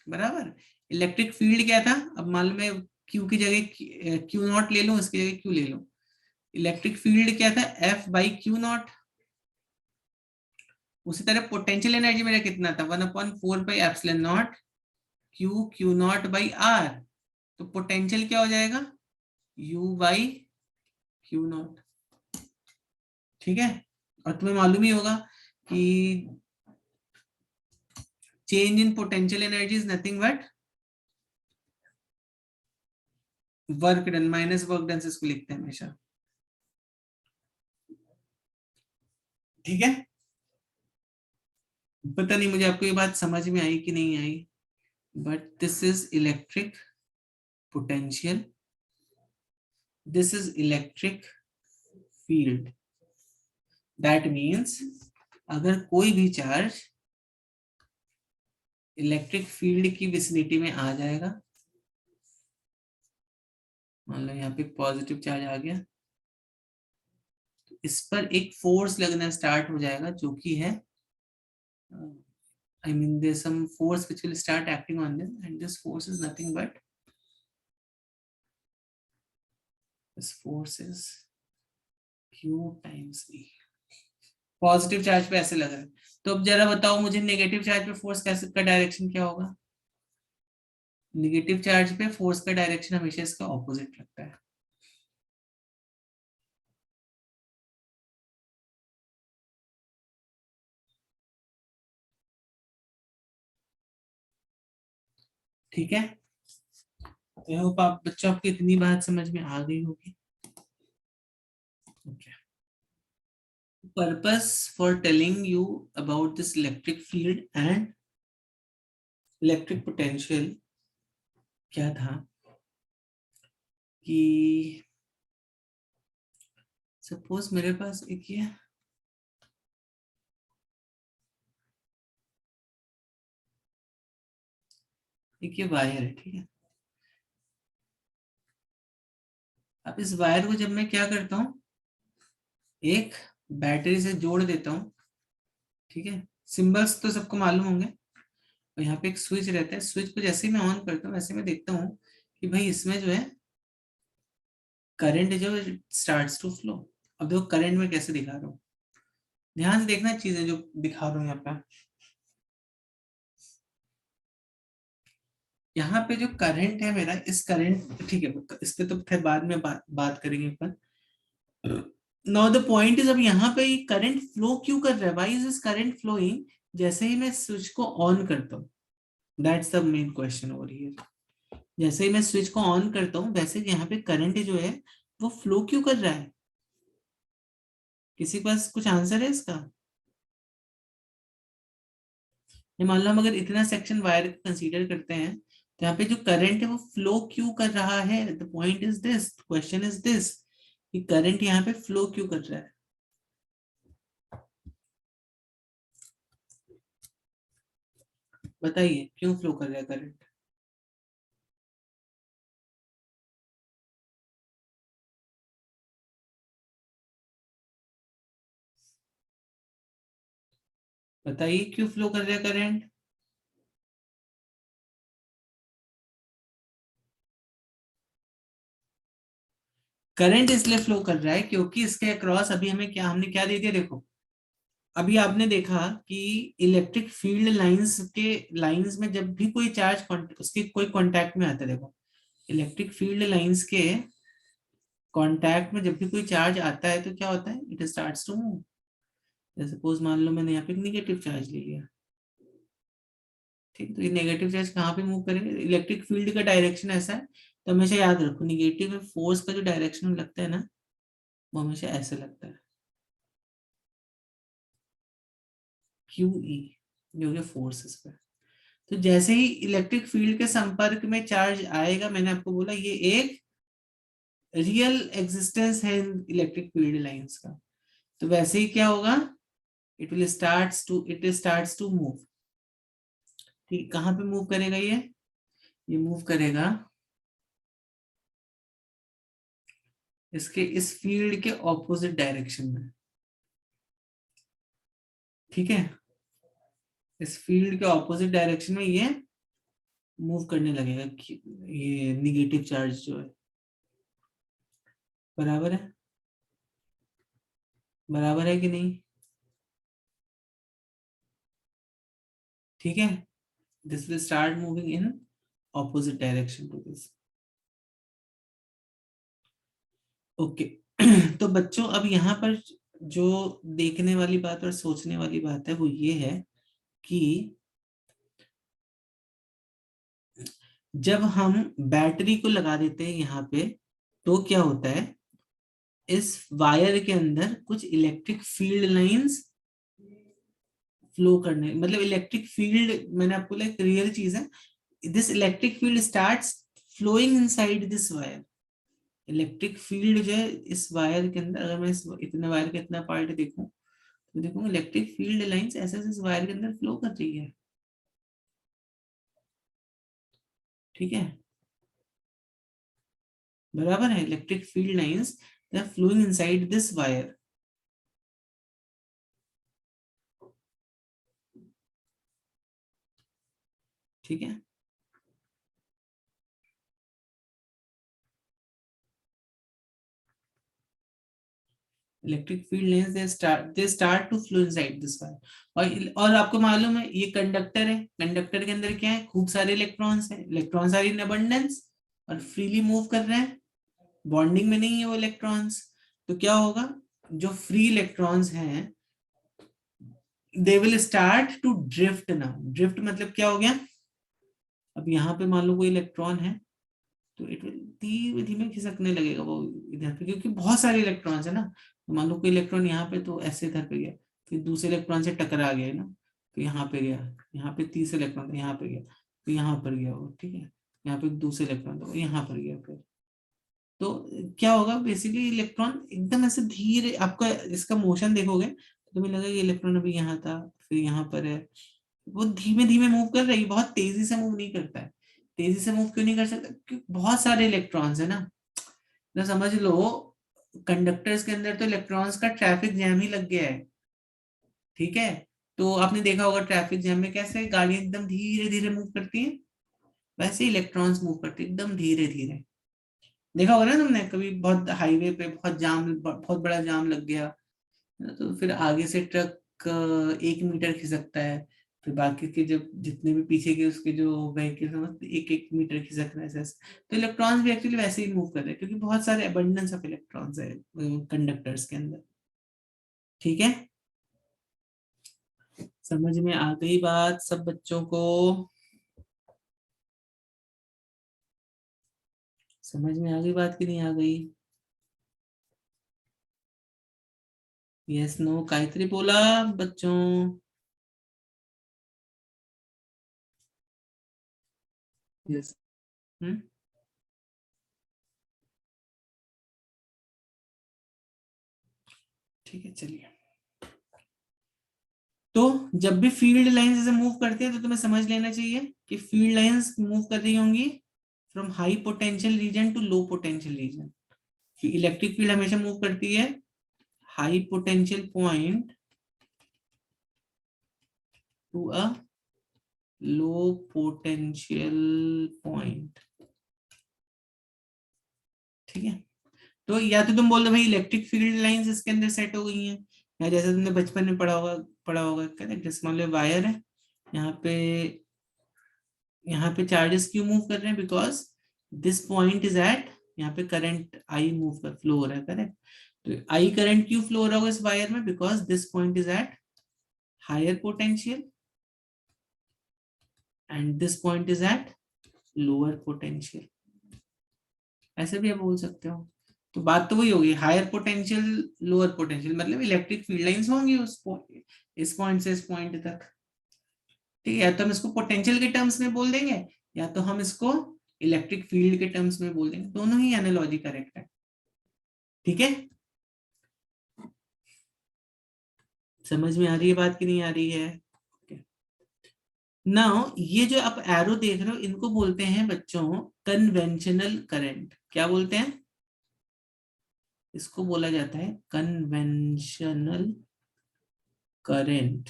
बराबर। इलेक्ट्रिक फील्ड क्या था, अब मान लो मैं Q की जगह Q0 ले लूं, इसकी जगह Q ले लूं, इलेक्ट्रिक फील्ड क्या था, F बाई Q0। उसी तरह पोटेंशियल एनर्जी मेरा कितना था, 1/4 pi epsilon not Q Q0 by R। तो पोटेंशियल क्या हो जाएगा, U बाई Q0, ठीक है। और तुम्हें मालूम ही होगा कि change in potential energy is nothing but work done minus work done से इसको लिखते हैं हमेशा, ठीक है। पता नहीं मुझे आपको ये बात समझ में आई कि नहीं आई, but this is electric potential, this is electric field. That means अगर कोई भी चार्ज इलेक्ट्रिक फील्ड की विसिनिटी में आ जाएगा, मान लो यहाँ पे पॉजिटिव चार्ज आ गया, तो इस पर एक फोर्स लगना स्टार्ट हो जाएगा, जो कि है I mean there's some force which will start acting on them, and this force is nothing but this force is Q times E। Positive charge पे ऐसे लग रहा है, तो अब जरा बताओ मुझे नेगेटिव चार्ज पे फोर्स कैसे का डायरेक्शन क्या होगा। नेगेटिव चार्ज पे फोर्स का डायरेक्शन हमेशा इसका ऑपोजिट लगता है, ठीक है। आई होप आप बच्चों आपको इतनी बात समझ में आ गई होगी। okay. Purpose for telling you about this electric field and electric potential क्या था कि सपोज मेरे पास एक ये एक ये वायर है, ठीक है। अब इस वायर को जब मैं क्या करता हूँ, एक बैटरी से जोड़ देता हूँ, ठीक है। सिंबल्स तो सबको मालूम होंगे। और यहाँ पे एक स्विच रहता है, स्विच को जैसे ही मैं ऑन करता हूँ वैसे मैं देखता हूँ कि भाई इसमें जो है करंट जो स्टार्ट्स टू फ्लो। अब देखो करंट में कैसे दिखा रहा हूँ, ध्यान से देखना चीजें जो दिखा रहा हूँ यहाँ पे। यहाँ पे जो करंट है मेरा, इस करंट, ठीक है, इस पे तो फिर बाद में बात करेंगे अपन। नाउ द पॉइंट इज, अब यहाँ पे करंट फ्लो क्यों कर रहा है, why is this current flowing, जैसे ही मैं स्विच को ऑन करता हूँ, that's the main question over here. जैसे ही मैं स्विच को ऑन करता हूँ वैसे यहाँ पे करंट जो है वो फ्लो क्यों कर रहा है, किसी के पास कुछ आंसर है इसका? ये मान लो हम अगर इतना सेक्शन वायर कंसीडर करते हैं तो यहाँ पे जो करंट है वो फ्लो क्यों कर रहा है, the point is this, question is this, कि करंट यहाँ पे फ्लो क्यों कर रहा है। बताइए क्यों फ्लो कर रहा है करंट? बताइए क्यों फ्लो कर रहा है करंट? करंट इसलिए फ्लो कर रहा है क्योंकि इसके अक्रॉस अभी हमें क्या, हमने क्या दे दिया, देखो अभी आपने देखा कि इलेक्ट्रिक फील्ड लाइंस के, लाइंस में जब भी कोई चार्ज उसके कोई कांटेक्ट में आता है, देखो इलेक्ट्रिक फील्ड लाइंस के कांटेक्ट में जब भी कोई चार्ज आता है तो क्या होता है, इट स्टार्ट्स टू मूव। जैसे सपोज मान लो मैंने यहाँ पे नेगेटिव चार्ज ले लिया, ठीक, तो ये नेगेटिव चार्ज कहाँ पे मूव करेगा, इलेक्ट्रिक फील्ड का डायरेक्शन ऐसा है, तो हमेशा याद रखो निगेटिव में फोर्स का जो डायरेक्शन लगता है ना, वो हमेशा ऐसे लगता है, क्यू ई, जो कि फोर्स इस पे। तो जैसे ही इलेक्ट्रिक फील्ड के संपर्क में चार्ज आएगा, मैंने आपको बोला ये एक रियल एग्जिस्टेंस है इलेक्ट्रिक फील्ड लाइंस का, तो वैसे ही क्या होगा, इट स्टार्ट्स टू मूव। ठीक, कहाँ पे मूव करेगा ये मूव करेगा इसके इस फील्ड के ऑपोजिट डायरेक्शन में, ठीक है। इस फील्ड के ऑपोजिट डायरेक्शन में ये मूव करने लगेगा, ये निगेटिव चार्ज जो है, बराबर है, बराबर है कि नहीं? ठीक है, this will start moving in opposite direction to this. Okay. तो बच्चों अब यहाँ पर जो देखने वाली बात और सोचने वाली बात है वो ये है कि जब हम बैटरी को लगा देते हैं यहाँ पे, तो क्या होता है, इस वायर के अंदर कुछ इलेक्ट्रिक फील्ड लाइंस फ्लो करने, मतलब इलेक्ट्रिक फील्ड, मैंने आपको बोला एक रियल चीज है, this electric field starts flowing inside this wire. Electric field जो है इस वायर के अंदर, अगर मैं इस इतने वायर का इतना पार्ट देखूं तो देखूंगा इलेक्ट्रिक फील्ड लाइंस ऐसे ऐसे इस वायर के अंदर फ्लो कर रही है, ठीक है, बराबर है, electric field lines they are flowing inside this wire, ठीक है। Electric field lines they start to flow inside this wire. और आपको मालूम है ये कंडक्टर है, कंडक्टर के अंदर क्या है, खूब सारे इलेक्ट्रॉन्स हैं, इलेक्ट्रॉन्स आर इन अबंडेंस और फ्रीली मूव कर रहे हैं, बॉन्डिंग में नहीं है वो इलेक्ट्रॉन्स। तो क्या होगा, जो फ्री इलेक्ट्रॉन्स हैं they will start to drift now. Drift मतलब क्या हो गया, अब यहाँ पे मान लो कोई इलेक्ट्रॉन है तो इट विल धीमे धीमे खिसकने लगेगा वो इधर पे, क्योंकि बहुत सारे इलेक्ट्रॉन्स है ना। तो मान लो कोई इलेक्ट्रॉन यहाँ पे तो ऐसे इधर पे गया, फिर दूसरे इलेक्ट्रॉन से टकरा गया है ना, तो यहाँ पे गया, यहाँ पे तीसरे इलेक्ट्रॉन था यहाँ पे गया, तो यहाँ पर गया वो, ठीक है। यहाँ पे दूसरे इलेक्ट्रॉन था यहाँ पर गया फिर। तो क्या होगा, बेसिकली इलेक्ट्रॉन एकदम ऐसे धीरे, आपका इसका मोशन देखोगे तो तुम्हें लगेगा ये इलेक्ट्रॉन अभी यहाँ था फिर यहाँ पर है, वो धीमे धीमे मूव कर रही है, बहुत तेजी से मूव नहीं करता है। तेजी से मूव क्यों नहीं कर सकता? क्योंकि बहुत सारे इलेक्ट्रॉन्स है ना, तो समझ लो कंडक्टर्स के अंदर तो इलेक्ट्रॉन्स का ट्रैफिक जैम ही लग गया है, ठीक है। तो आपने देखा होगा ट्रैफिक जैम में कैसे गाड़ियां एकदम धीरे धीरे मूव करती हैं, वैसे ही इलेक्ट्रॉन्स मूव करते हैं एकदम धीरे धीरे। देखा होगा ना तुमने कभी, बहुत हाईवे पे बहुत जाम, बहुत बड़ा जाम लग गया, तो फिर आगे से ट्रक 1 मीटर खिसकता है, फिर बाकी के जब जितने भी पीछे के उसके जो व्हीकल 1 1 मीटर खिसक रहे हैं ऐसे ऐसे। तो इलेक्ट्रॉन्स भी एक्चुअली वैसे ही मूव कर रहे हैं क्योंकि बहुत सारे अबंडेंस ऑफ इलेक्ट्रॉन्स है कंडक्टर्स के अंदर, ठीक है। समझ में आ गई बात सब बच्चों को? समझ में आ गई बात कि नहीं आ गई? यस नो गायत्री बोला बच्चों। यस। हम्म, ठीक है चलिए। तो जब भी फील्ड लाइंस ऐसे मूव करते हैं तो तुम्हें समझ लेना चाहिए कि फील्ड लाइंस मूव कर रही होंगी from high potential region to low potential region. Electric field हमेशा मूव करती है high potential point to a low potential point, ठीक है। तो या तो तुम बोल दो भाई इलेक्ट्रिक फील्ड लाइंस इसके अंदर सेट हो गई हैं, या जैसे तुमने बचपन में पढ़ा होगा करेक्ट, जैसे मान लो वायर है, यहाँ पे यहाँ पे चार्जेस क्यों मूव कर रहे हैं? Because this point is at, यहाँ पे करंट आई मूव कर फ्लो हो रहा है, करेक्ट। तो आई करंट क्यों फ्लो हो रहा होगा इस वायर में? Because this point is at higher potential and this point is at lower potential, ऐसे भी आप बोल सकते हो। तो बात तो वही होगी, हायर पोटेंशियल लोअर पोटेंशियल, मतलब इलेक्ट्रिक फील्ड लाइंस होंगी उस इस पॉइंट से इस पॉइंट तक, ठीक है। या तो हम इसको पोटेंशियल के टर्म्स में बोल देंगे, या तो हम इसको इलेक्ट्रिक फील्ड के टर्म्स में बोल देंगे, दोनों ही एनालॉजी करेक्ट है, ठीक है। समझ में आ रही है बात कि नहीं आ रही है? नाउ ये जो आप एरो देख रहे हो इनको बोलते हैं बच्चों कन्वेंशनल करंट। क्या बोलते हैं? इसको बोला जाता है conventional current.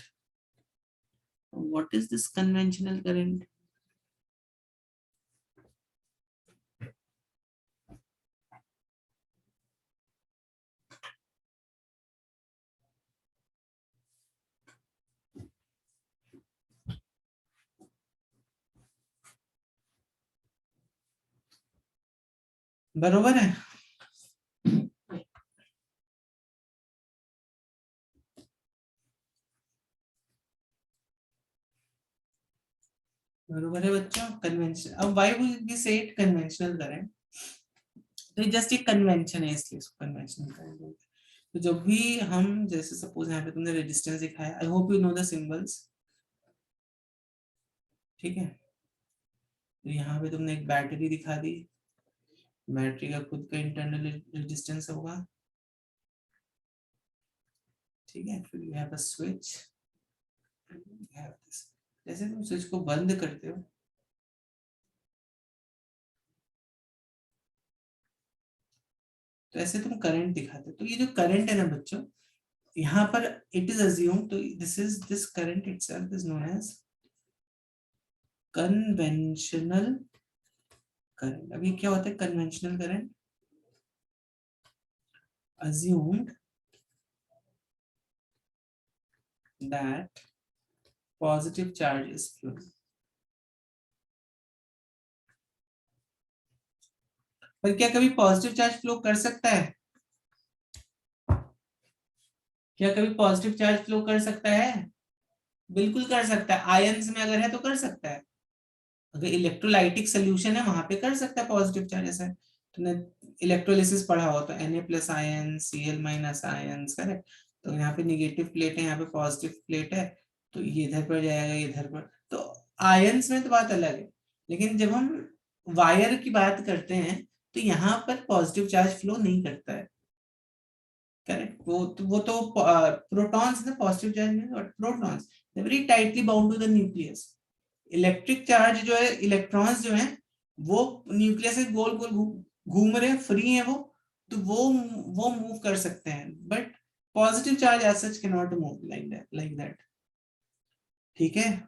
What is this conventional current? बरोबर है। बरोबर है बच्चों, कन्वेंशन। अब व्हाई वुड वी से इट कन्वेंशनल करंट? तो जस्ट एक कन्वेंशन है इसलिए इसको कन्वेंशनल करंट बोलते हैं। तो जब भी हम, जैसे सपोज यहाँ पे तुमने रेजिस्टेंस दिखाया, I hope you know the symbols, ठीक है। तो यहाँ पे तुमने एक बैटरी दिखा दी, बैटरी का खुद का इंटरनल रेजिस्टेंस होगा, ठीक है। फिर यू हैव अ स्विच, जैसे तुम स्विच को बंद करते हो तो ऐसे तुम करंट दिखाते हो। तो ये जो करंट है ना बच्चों, यहाँ पर इट इज अज्यूम, तो this current itself is known as conventional current. अभी क्या होता है conventional current? assumed that positive charge is flowing। पर क्या कभी पॉजिटिव चार्ज फ्लो कर सकता है? क्या कभी पॉजिटिव चार्ज फ्लो कर सकता है? बिल्कुल कर सकता है, आयंस में अगर है तो कर सकता है। अगर इलेक्ट्रोलाइटिक सोल्यूशन है वहां पे कर सकता है पॉजिटिव चार्ज। ऐसा तुमने इलेक्ट्रोलिसिस पढ़ा हो तो Na+ ion, Cl- ions, correct. तो यहाँ पे निगेटिव प्लेट है, यहाँ पे पॉजिटिव प्लेट है, तो ये इधर पर जाएगा, ये इधर पर। तो आयंस में तो बात अलग है, लेकिन जब हम वायर की बात करते हैं तो यहाँ पर पॉजिटिव चार्ज फ्लो नहीं करता है, करेक्ट। वो तो प्रोटॉन्स ना, पॉजिटिव चार्ज में, but protons they very tightly bound to the nucleus, electric charge जो है, इलेक्ट्रॉन्स जो है वो न्यूक्लियस से गोल गोल घूम रहे हैं, फ्री है वो, तो वो मूव कर सकते हैं, but positive charge as such can not move like that. ठीक है,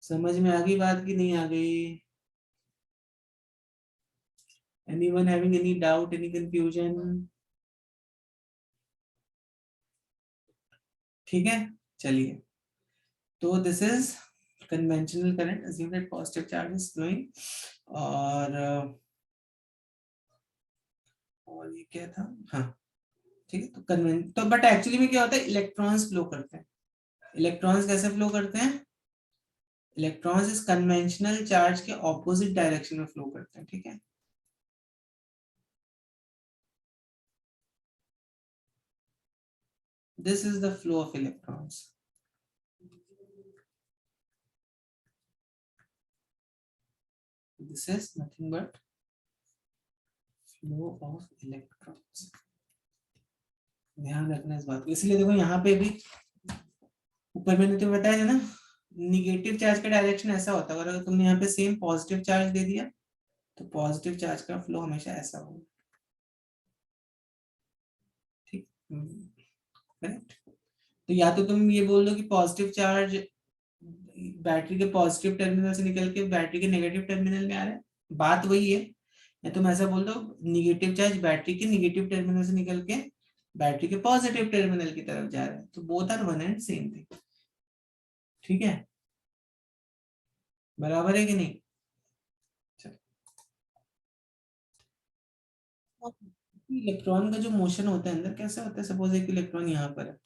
समझ में आ गई बात की नहीं आ गई? Anyone having any doubt, any confusion? ठीक है, चलिए, तो this is conventional current, assume that positive charge is flowing, और ये क्या था, हाँ ठीक है, तो कन्वें तो बट एक्चुअली में क्या होता है, इलेक्ट्रॉन्स फ्लो करते हैं। इलेक्ट्रॉन्स कैसे फ्लो करते हैं? इलेक्ट्रॉन्स इस कन्वेंशनल चार्ज के ऑपोजिट डायरेक्शन में फ्लो करते हैं। ठीक है, this is the flow of electrons. This is nothing but flow of electrons. ध्यान रखना इस बात को, इसलिए देखो यहाँ पे भी ऊपर मैंने तो बताया था ना, निगेटिव चार्ज का डायरेक्शन ऐसा होता है, अगर तुमने यहाँ पे सेम पॉजिटिव चार्ज दे दिया तो पॉजिटिव चार्ज का फ्लो हमेशा ऐसा होगा। ठीक, करेक्ट। तो या तो तुम ये बोल दो कि पॉजिटिव चार्ज बैटरी के पॉजिटिव टर्मिनल से निकल के बैटरी के नेगेटिव टर्मिनल में आ रहा है, बात वही है। या तुम ऐसा बोल दो निगेटिव चार्ज बैटरी के निगेटिव टर्मिनल से निकल के बैटरी के पॉजिटिव टर्मिनल की तरफ जा रहा है, तो both are one and same thing. ठीक है, बराबर है कि नहीं? इलेक्ट्रॉन का जो मोशन होता है अंदर कैसे होता है, सपोज एक इलेक्ट्रॉन यहाँ पर है,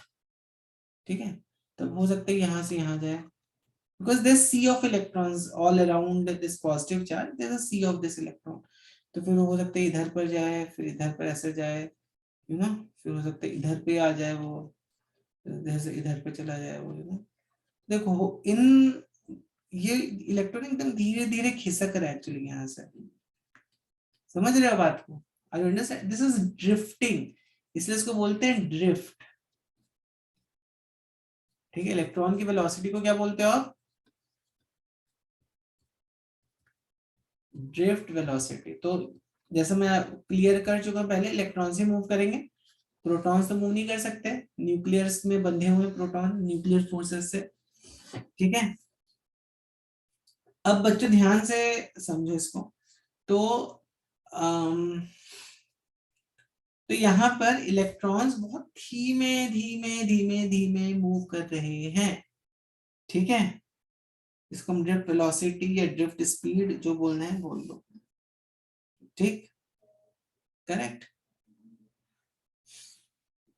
ठीक है, तो हो सकता है यहाँ से यहाँ जाए, because there's sea of electrons all around this positive charge, there's a sea of this electron, तो फिर हो सकता है इधर पर जाए, फिर इधर पर ऐसे जाए, यू नो, फिर हो सकता है इधर पे आ जाए वो, इधर से इधर पे चला जाए वो, यू नो। देखो इन ये इलेक्ट्रॉन एकदम धीरे धीरे खिसक रहा है एक्चुअली यहाँ से, समझ रहे हो बात को? I understand, this is drifting, इसलिए इसको बोलते हैं ड्रिफ्ट। ठीक है, इलेक्ट्रॉन की वेलोसिटी को क्या बोलते हो आप? Drift velocity. तो जैसे मैं क्लियर कर चुका हूं पहले, इलेक्ट्रॉन से मूव करेंगे, प्रोटॉन्स तो मूव नहीं कर सकते, न्यूक्लियस में बंधे हुए प्रोटॉन न्यूक्लियर फोर्सेस से। ठीक है, अब बच्चों ध्यान से समझो इसको। तो तो यहाँ पर इलेक्ट्रॉन्स बहुत धीमे धीमे धीमे धीमे मूव कर रहे हैं। ठीक है, इसको हम ड्रिफ्ट वेलोसिटी या ड्रिफ्ट स्पीड जो बोलना है बोल दो। ठीक, करेक्ट।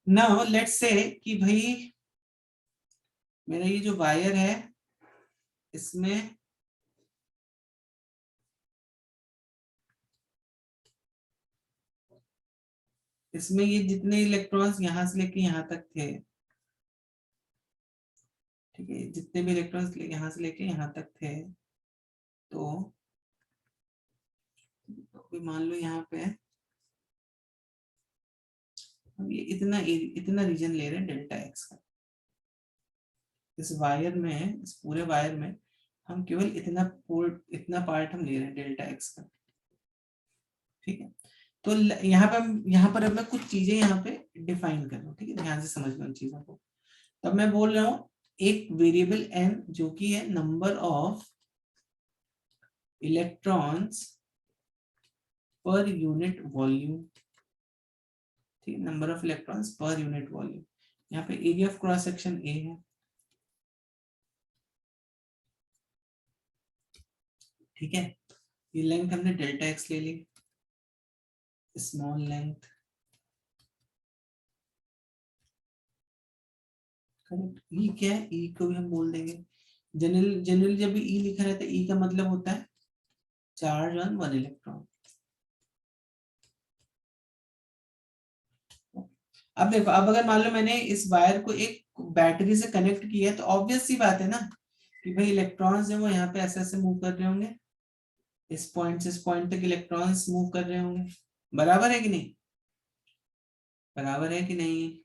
नाउ लेट्स से कि भाई मेरा ये जो वायर है इसमें ये जितने इलेक्ट्रॉन्स यहाँ से लेके यहाँ तक थे, ठीक है, जितने भी इलेक्ट्रॉन्स यहाँ से लेके यहाँ तक थे, तो मान लो यहाँ पे हम ये इतना रीजन ले रहे हैं डेल्टा एक्स का, इस वायर में, इस पूरे वायर में हम केवल इतना पार्ट हम ले रहे हैं डेल्टा एक्स का। ठीक है, तो यहाँ पर अब मैं कुछ चीजें यहाँ पे डिफाइन कर रहा हूँ। ठीक है, ध्यान से समझना उन चीजों को। तब मैं बोल रहा हूँ एक वेरिएबल एन जो कि है number of electrons per unit volume. ठीक है, number of electrons per unit volume. यहाँ पे area of cross section A है। ठीक है, ये लेंथ हमने डेल्टा एक्स ले ली, स्मॉल लेंथ। करेक्ट, ई क्या है, ई को भी हम बोल देंगे, जनरली जब भी ई लिखा रहता है ई का मतलब होता है चार्ज ऑन वन इलेक्ट्रॉन। अब देखो, अब अगर मान लो मैंने इस वायर को एक बैटरी से कनेक्ट किया है, तो ऑब्वियस सी बात है ना कि भाई इलेक्ट्रॉन्स जो वो यहाँ पे ऐसे ऐसे मूव कर रहे होंगे, इस पॉइंट से इस पॉइंट तक इलेक्ट्रॉन्स मूव कर रहे होंगे। बराबर है कि नहीं? बराबर है कि नहीं?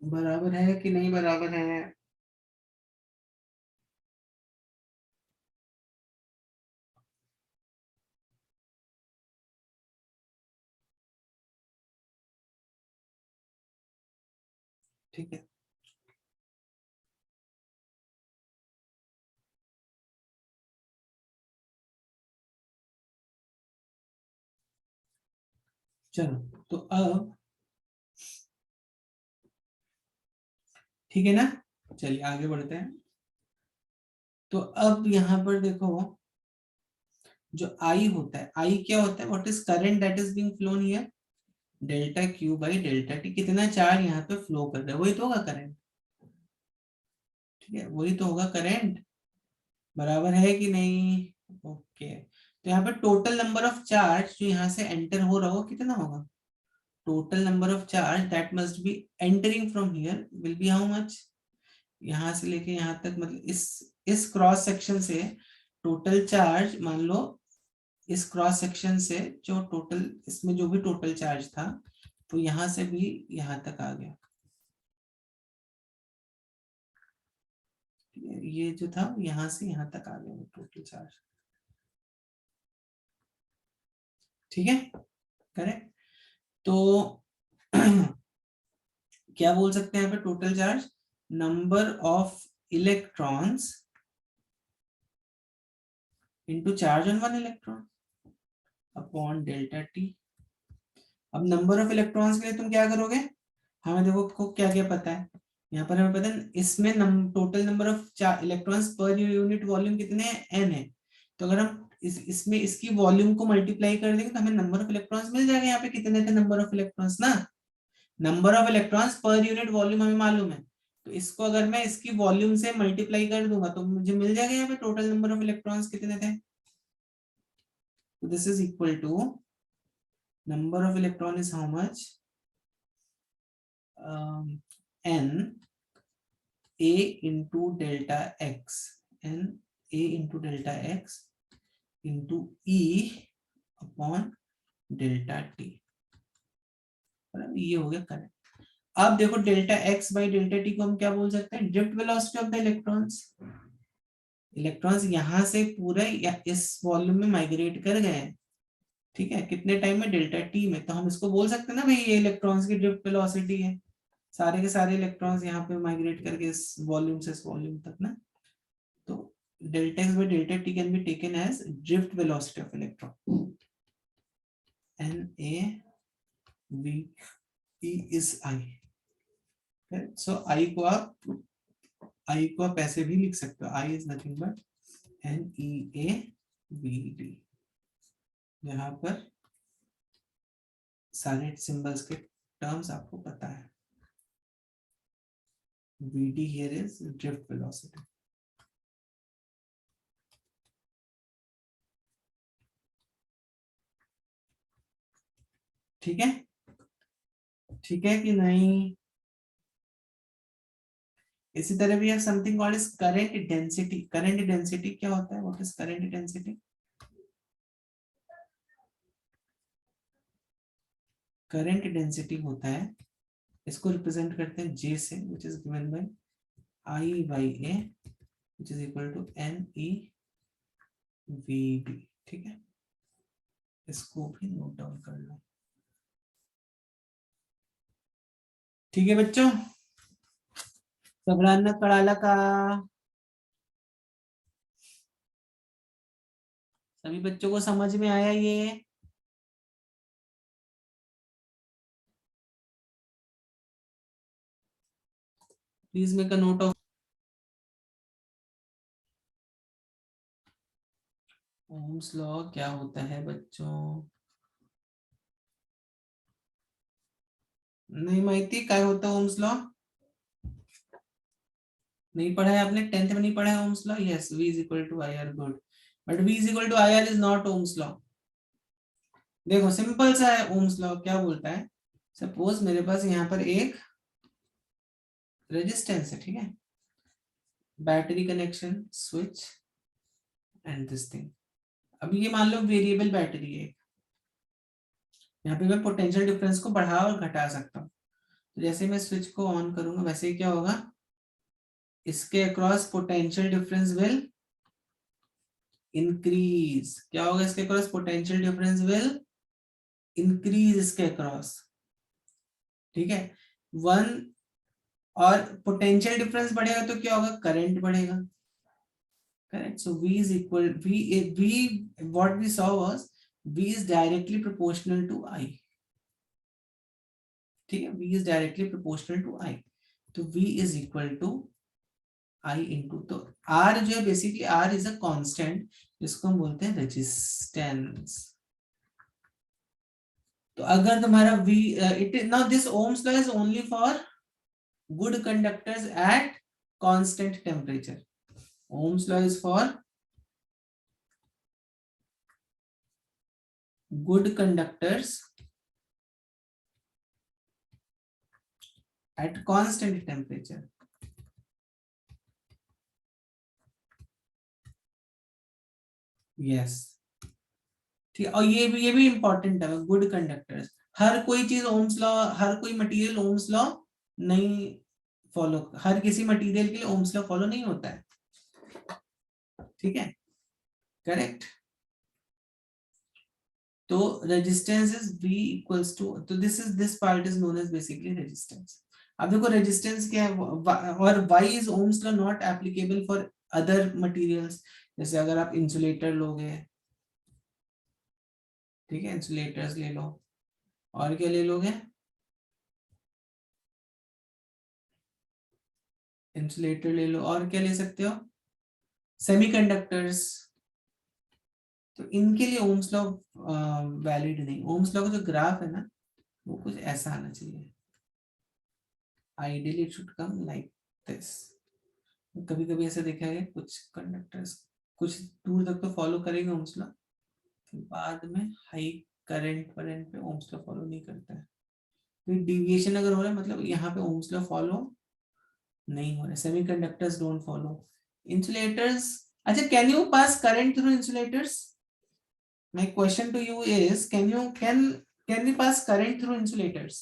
बराबर है कि नहीं बराबर है? ठीक है, चलो तो अब ठीक है ना, चलिए आगे बढ़ते हैं। तो अब यहाँ पर देखो, जो आई होता है, आई क्या होता है, what is current that is being phloem here, delta Q by delta T, कितना चार्ज यहाँ पे फ्लो कर रहा है, वही तो होगा करंट। ठीक है, वही तो होगा करंट, बराबर है कि नहीं? ओके, तो यहाँ पे टोटल नंबर ऑफ चार्ज जो यहाँ से एंटर हो रहा हो कितना होगा, total number of charge that must be entering from here will be how much, यहाँ से लेके यहाँ तक, मतलब इस क्रॉस सेक्शन से टोटल चार्ज, मान लो इस क्रॉस सेक्शन से जो टोटल, इसमें जो भी टोटल चार्ज था, तो यहाँ से भी यहाँ तक आ गया, ये जो था यहाँ से यहाँ तक आ गया टोटल चार्ज। ठीक है, करेक्ट। तो क्या बोल सकते हैं यहाँ पे, total charge number of electrons into charge on one electron upon delta T. अब नंबर ऑफ इलेक्ट्रॉन्स के लिए तुम क्या करोगे, हमें देखो को क्या क्या पता है, यहाँ पर हमें पता है इसमें total number of electrons per unit volume कितने हैं, एन है। तो अगर हम इसमें इसकी वॉल्यूम को मल्टीप्लाई कर देंगे तो हमें नंबर ऑफ इलेक्ट्रॉन्स मिल जाएगा, यहाँ पे कितने थे नंबर ऑफ इलेक्ट्रॉन्स ना, number of electrons per unit volume हमें मालूम है, तो इसको अगर मैं इसकी वॉल्यूम से मल्टीप्लाई कर दूंगा तो मुझे मिल जाएगा यहाँ पे टोटल नंबर ऑफ इलेक्ट्रॉन्स कितने थे। This is equal to number of electron is how much, n a into delta x, n a into delta x into e upon delta T, ये हो गया करंट। अब देखो delta X by delta T को हम क्या बोल सकते हैं, drift velocity of the electrons. Electrons यहाँ से पूरे या इस वॉल्यूम में माइग्रेट कर गए हैं, ठीक है, कितने टाइम में, डेल्टा टी में, तो हम इसको बोल सकते हैं ना भाई ये इलेक्ट्रॉन्स की ड्रिफ्ट वेलोसिटी है, सारे के सारे इलेक्ट्रॉन्स यहाँ पे माइग्रेट करके इस वॉल्यूम से इस वॉल्यूम तक ना, तो delta X by delta T can be taken as drift velocity of electron, N A V E is I. So I को आप ऐसे भी लिख सकते हो, I is nothing but N E A V D, यहाँ पर सारे सिंबल्स के टर्म्स आपको पता है, V D here is drift velocity. ठीक है, ठीक है कि नहीं? इसी तरह भी something called is current density. Current density क्या होता है, what is current density? Current density होता है, इसको रिप्रेजेंट करते हैं J से, which is given by I by A which is equal to NEVD। ठीक है, इसको भी नोट डाउन कर लो। ठीक है बच्चों, सबराना कड़ाला का, सभी बच्चों को समझ में आया ये? Please make a note of Ohm's law क्या होता है बच्चों, नहीं माहिती क्या होता है ओम्स लॉ? नहीं पढ़ा है आपने, 10th में नहीं पढ़ा है Ohm's law? Yes, V is equal to IR, good, but V is equal to IR is not Ohm's law. देखो सिंपल सा है ओम्स लॉ, क्या बोलता है, सपोज मेरे पास यहाँ पर एक रेजिस्टेंस है, ठीक है, battery connection, switch and this thing. अब ये मान लो वेरिएबल बैटरी है, यहाँ पे मैं पोटेंशियल डिफरेंस को बढ़ा और घटा सकता हूँ, तो जैसे मैं स्विच को ऑन करूंगा वैसे ही क्या होगा, इसके across potential difference will increase. क्या होगा, इसके across potential difference will increase इसके अक्रॉस। ठीक है, वन, और पोटेंशियल डिफरेंस बढ़ेगा तो क्या होगा, करंट बढ़ेगा। Correct, so V is equal, what we saw was V is directly proportional to I। ठीक है, V is directly proportional to I, तो V is equal to I into, तो R जो है basically R is a constant जिसको हम बोलते हैं रेजिस्टेंस। तो अगर तुम्हारा V, it is now this Ohm's law is only for good conductors at constant temperature। Ohm's law is for good conductors at constant temperature। Yes, ठीक है, और ये भी इंपॉर्टेंट है, गुड कंडक्टर्स। हर कोई चीज ओम्स लॉ, हर कोई मटेरियल ओम्स लॉ नहीं फॉलो, हर किसी मटेरियल के लिए ओम्स लॉ फॉलो नहीं होता है। ठीक है, करेक्ट। तो resistance is V equals to, तो this part is known as basically resistance. अब देखो रेजिस्टेंस क्या है, और why is Ohm's law not applicable for other materials. जैसे अगर आप इंसुलेटर लोगे, ठीक है, इंसुलेटर्स ले लो, और क्या ले लोगे, इंसुलेटर ले लो, और क्या ले सकते हो, सेमीकंडक्टर्स। तो इनके लिए ओम्स लॉ वैलिड नहीं। ओम्स लॉ का जो ग्राफ है ना, वो कुछ ऐसा आना चाहिए, ideally it should come like this. कभी कभी ऐसा देखा है कुछ कंडक्टर्स कुछ दूर तक तो फॉलो करेंगे ओम्स लॉ, फिर बाद में हाई करंट वरेंट पे ओम्स लॉ फॉलो नहीं करता है। तो डिविएशन अगर हो रहा है मतलब यहाँ पे ओम्स लॉ फॉलो नहीं हो रहा है। Semiconductors don't follow, insulators. अच्छा, can you pass current through insulators? My question to you is, can we pass current through insulators?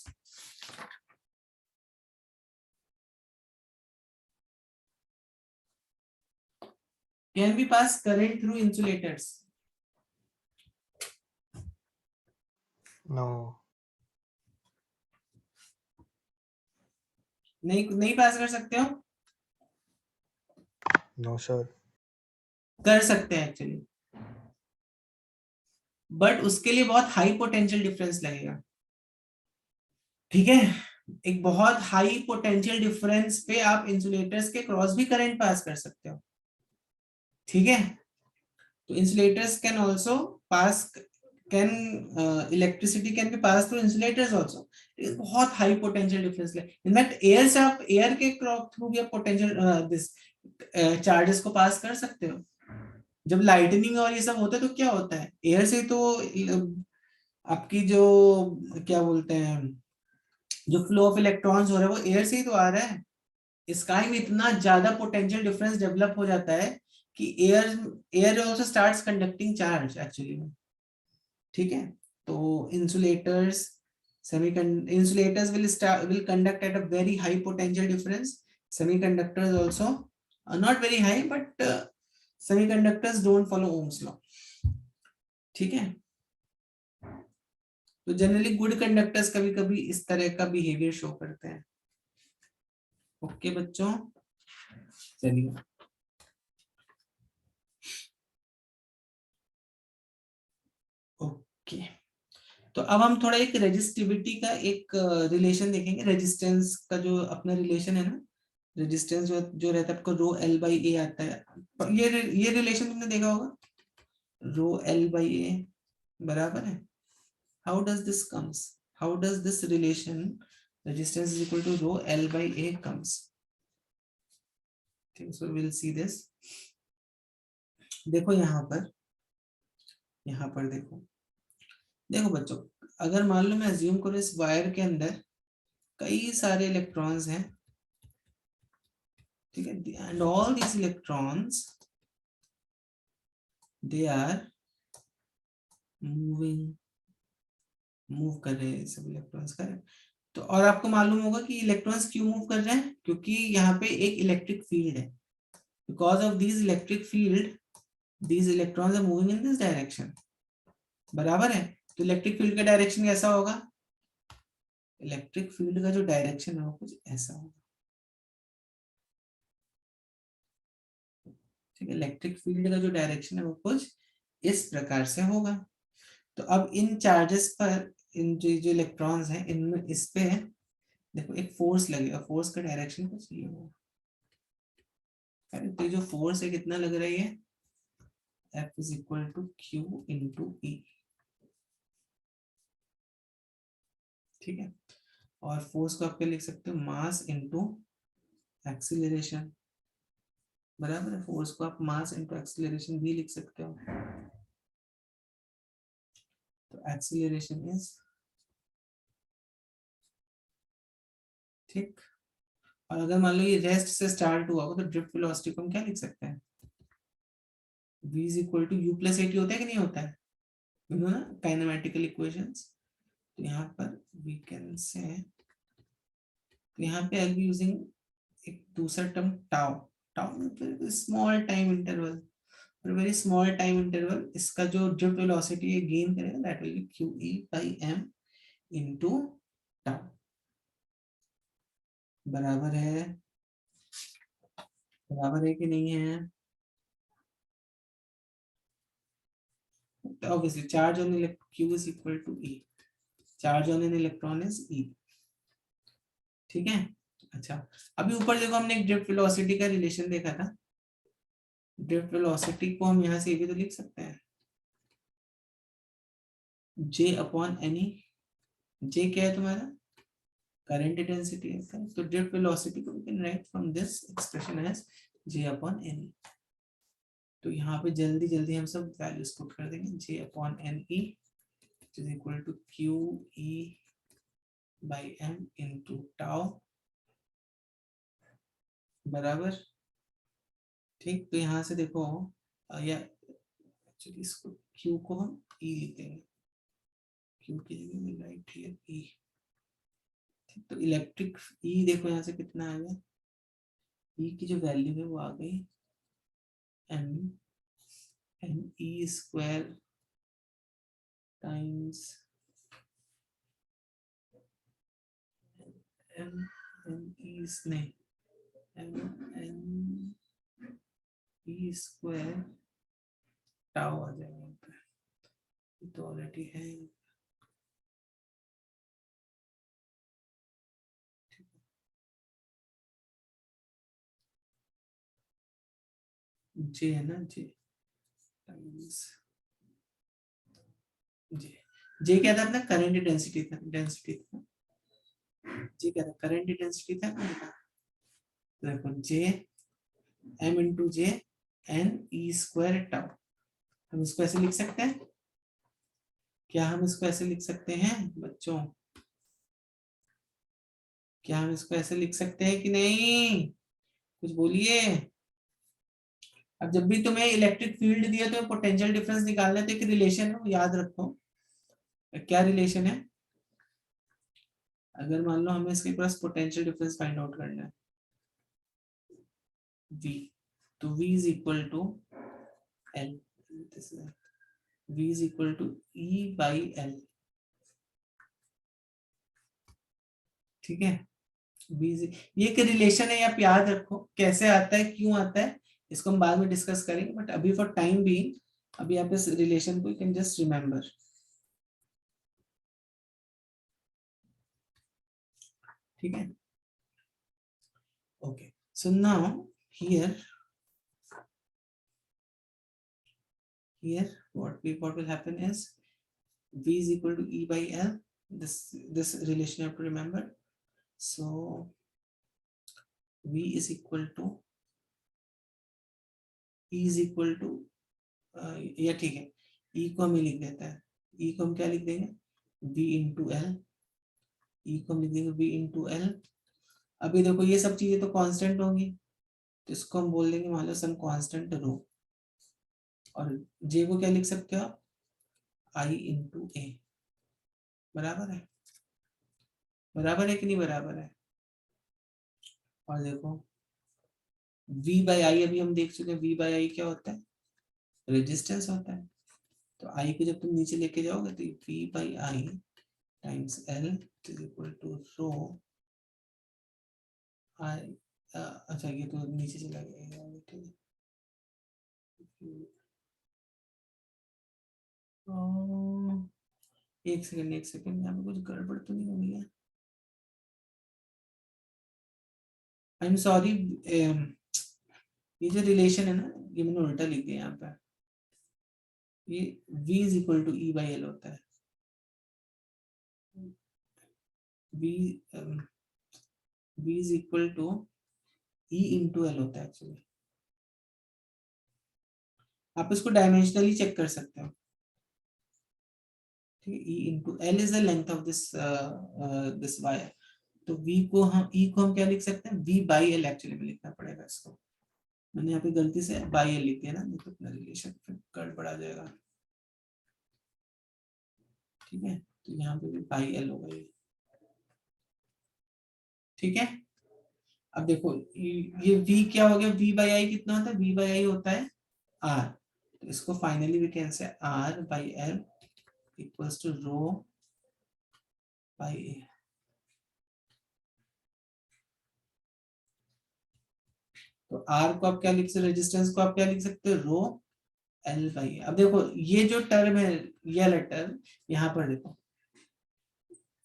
Can we pass current through insulators? No. नहीं पास कर सकते हो? No, sir. कर सकते हैं एक्चुअली, बट उसके लिए बहुत हाई पोटेंशियल डिफरेंस लगेगा। ठीक है, एक बहुत हाई पोटेंशियल डिफरेंस पे आप इंसुलेटर्स के क्रॉस भी करंट पास कर सकते हो। ठीक है, तो insulators can also pass, can electricity can be pass through insulators also. बहुत हाई पोटेंशियल डिफरेंस है। इनफैक्ट एयर से आप, एयर के थ्रू भी आप पोटेंशियल दिस चार्जेस को पास कर सकते हो। जब लाइटनिंग और ये सब होता है तो क्या होता है, एयर से तो आपकी जो क्या बोलते हैं, जो फ्लो ऑफ इलेक्ट्रॉन्स हो रहा है वो एयर से ही तो आ रहा है। स्काई में इतना ज्यादा पोटेंशियल डिफरेंस डेवलप हो जाता है कि air air also starts conducting charge actually में। ठीक है, तो insulators, insulators will conduct at a very high potential difference। Semiconductors also not very high, but semiconductors don't follow Ohm's law। ठीक है, तो जनरली गुड कंडक्टर्स कभी कभी इस तरह का बिहेवियर शो करते हैं। ओके बच्चों, चलिए ओके, तो अब हम थोड़ा एक रेजिस्टिविटी का एक रिलेशन देखेंगे। रेजिस्टेंस का जो अपना रिलेशन है ना, रेजिस्टेंस जो रहता है आपको रो एल बाई ए आता है। ये रिलेशन तुमने देखा होगा, रो एल बाई ए बराबर है। How does this comes, how does this relation resistance is equal to rho L by A comes? ठीक, सो विल सी दिस। देखो यहाँ पर देखो, देखो बच्चों, अगर मान लो मैं अज्यूम करूं इस वायर के अंदर कई सारे इलेक्ट्रॉन्स हैं, ठीक है, and all these electrons they are moving, move कर रहे हैं सब इलेक्ट्रॉन्स, करेक्ट। तो और आपको मालूम होगा कि इलेक्ट्रॉन्स क्यों मूव कर रहे हैं, क्योंकि यहाँ पे एक इलेक्ट्रिक फील्ड है. Because of this electric field these electrons are moving in this direction. बराबर है. तो इलेक्ट्रिक फील्ड का डायरेक्शन कैसा होगा? इलेक्ट्रिक फील्ड का जो डायरेक्शन है वो कुछ ऐसा होगा. ठीक है, इलेक्ट्रिक फील्ड का जो डायरेक्शन है वो कुछ इस प्रकार से होगा. तो अब इन चार्जेस पर इन जो इलेक्ट्रॉन्स हैं इनमें इस पे देखो एक फोर्स लगेगा. फोर्स का डायरेक्शन कुछ ये होगा. तो जो फोर्स है कितना लग रहा है? F is equal to Q into E. ठीक है. और फोर्स को आप क्या लिख सकते हो? Mass into acceleration. बराबर है. फोर्स को आप मास इनटू एक्सीलरेशन भी लिख सकते हो. तो एक्सीलरेशन इज, ठीक. और अगर मान लो ये रेस्ट से स्टार्ट हुआ हो तो ड्रिफ्ट वेलोसिटी को हम क्या लिख सकते हैं? v is equal to u plus at होता है कि नहीं होता है? यू नो ना काइनेमेटिकल इक्वेशंस. तो यहाँ पर वी कैन से, तो यहाँ पे आई बी यूजिंग एक दूसरा टर्म टाउ. टाउ मतलब small time interval. for a very small time interval इसका जो ड्रिफ्ट वेलोसिटी है गेन करेगा that will be QE by m into tau. बराबर है, बराबर है कि नहीं है? तो obviously charge on Q is equal to E. charge on an electron is E. ठीक है. अच्छा, अभी ऊपर देखो हमने एक ड्रिफ्ट वेलोसिटी का रिलेशन देखा था. ड्रिफ्ट वेलोसिटी को हम यहाँ से ये भी तो लिख सकते हैं J अपॉन एनी. J क्या है तुम्हारा? करंट डेंसिटी है. तो ड्रिफ्ट वेलोसिटी को we can write from this expression as J upon N E. तो यहाँ पे जल्दी जल्दी हम सब वैल्यूज पुट कर देंगे. J upon NE is equal to QE by M into tau. बराबर. ठीक. तो यहाँ से देखो या एक्चुअली इसको Q को हम E लिख देंगे. Q की जगह में राइट हियर E. ठीक. तो इलेक्ट्रिक E देखो यहाँ से कितना आ गया. E की जो वैल्यू है वो आ गई M NE square times NE नहीं NE स्क्वायर टाउ आ जाएगा यहाँ पे. ये तो ऑलरेडी है. J है ना, J टाइम्स J क्या था अपना? करंट डेंसिटी था. J क्या था? करंट डेंसिटी था. देखो J M into J NE square tau. हम इसको ऐसे लिख सकते हैं क्या? हम इसको ऐसे लिख सकते हैं बच्चों? क्या हम इसको ऐसे लिख सकते हैं कि नहीं? कुछ बोलिए. अब जब भी तुम्हें इलेक्ट्रिक फील्ड दिया तो पोटेंशियल डिफरेंस निकालना है तो एक रिलेशन है वो याद रखो. क्या रिलेशन है? अगर मान लो हमें इसके पास पोटेंशियल डिफरेंस फाइंड आउट करना है V, तो V is equal to L. V is equal to E by L. ठीक है. ये एक रिलेशन है, आप याद रखो. कैसे आता है, क्यों आता है, इसको हम बाद में डिस्कस करेंगे. बट अभी फॉर टाइम भी अभी आप इस रिलेशन को यू कैन जस्ट रिमेम्बर. ठीक है. Okay. So now here what will happen is V is equal to E by L. This relation you have to remember. So V is equal to E is equal to या ठीक है E को हम लिख देता है. E को हम क्या लिख देंगे? V into L. E को हम लिख देंगे V into L. अभी देखो ये सब चीजें तो कांस्टेंट होंगी तो इसको हम बोल देंगे मान लो सम कांस्टेंट रो. और J को क्या लिख सकते हो? I into A. बराबर है. बराबर है कि नहीं बराबर है? और देखो V बाई आई अभी हम देख चुके हैं, V बाई आई क्या होता है? रेजिस्टेंस होता है। तो I को जब तुम नीचे लेके जाओगे तो V by I times L is equal to rho I. अच्छा ये तो नीचे चला गया, ठीक है। एक सेकंड यहाँ पे कुछ गड़बड़ तो नहीं हो गई है? आई एम सॉरी, ये जो रिलेशन है ना, ये मैंने उल्टा लिख दिया यहाँ पे। ये V is equal to E by L होता है। V V is equal to E into L होता है एक्चुअली। आप इसको डायमेंशनली चेक कर सकते हो, ठीक है। E into L is the length of this wire. तो V को हम E को हम क्या लिख सकते हैं? V बाई एल एक्चुअली में लिखना पड़ेगा इसको। मैंने यहाँ पे गलती से बाई एल लिख दिया ना, नहीं तो अपना रिलेशन फिर गड़बड़ आ जाएगा, ठीक है। तो यहाँ पे भी बाई एल होगा ये, ठीक है। अब देखो ये V क्या हो गया? V बाई आई कितना होता है? V बाई आई होता है R। तो इसको finally we can say R by L equals to rho by A. तो R को आप क्या लिख सकते? रेजिस्टेंस को आप क्या लिख सकते हो? रो एल बाई। अब देखो ये जो टर्म है, ये वाला टर्म, यहाँ पर देखो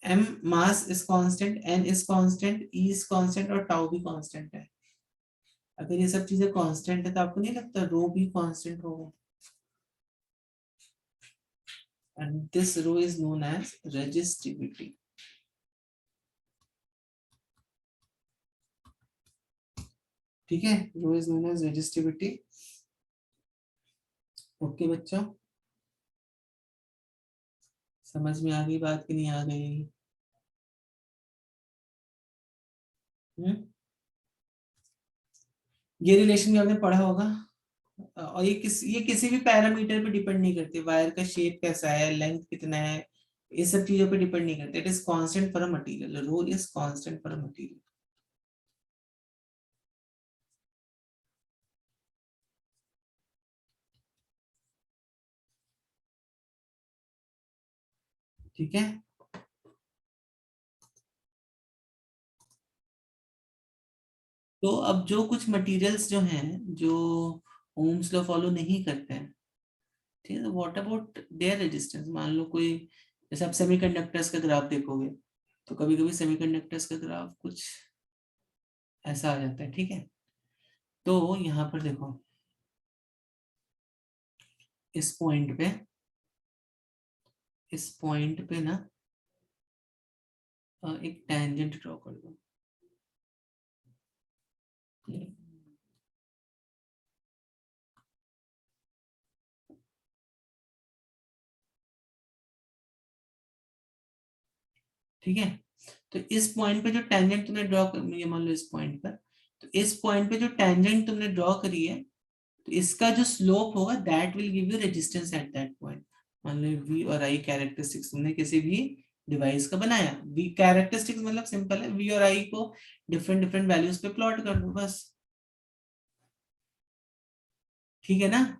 m mass is constant, n is constant, e is constant और टाउ भी कांस्टेंट है। अगर ये सब चीजें कांस्टेंट है तो आपको नहीं लगता रो भी कांस्टेंट होगा? and this row is known as resistivity, ठीक है। Rho is known as resistivity. Okay बच्चों, समझ में आ गई बात कि नहीं आ गई? ये रिलेशन भी आपने पढ़ा होगा। और ये किसी भी पैरामीटर पे डिपेंड नहीं करती, वायर का शेप कैसा है, लेंथ कितना है, ये सब चीजों पे डिपेंड नहीं करते। It is constant for a material, rho is constant for a material, ठीक है। तो अब जो कुछ मटेरियल्स जो हैं जो ओम्स लॉ फॉलो नहीं करते हैं, ठीक है, तो व्हाट अबाउट देयर रेजिस्टेंस? मान लो कोई, जैसे आप सेमीकंडक्टर्स का ग्राफ देखोगे तो कभी कभी सेमीकंडक्टर्स का ग्राफ कुछ ऐसा आ जाता है, ठीक है। तो यहाँ पर देखो इस पॉइंट पे, इस पॉइंट पे ना एक टेंजेंट ड्रॉ कर दो। ठीक है। तो इस पॉइंट पे जो टेंजेंट तुमने ड्रॉ कर, ये मान लो इस पॉइंट पर, तो इस पॉइंट पे जो टेंजेंट तुमने ड्रॉ करी है, तो इसका जो स्लोप होगा that will give you resistance at that point. मान लो V और I कैरेक्टरिस्टिक्स तुमने किसी भी डिवाइस का बनाया, V कैरेक्टरिस्टिक्स मतलब सिंपल है, V और I को डिफरेंट डिफरेंट वैल्यूज पे प्लॉट कर दो बस, ठीक है ना।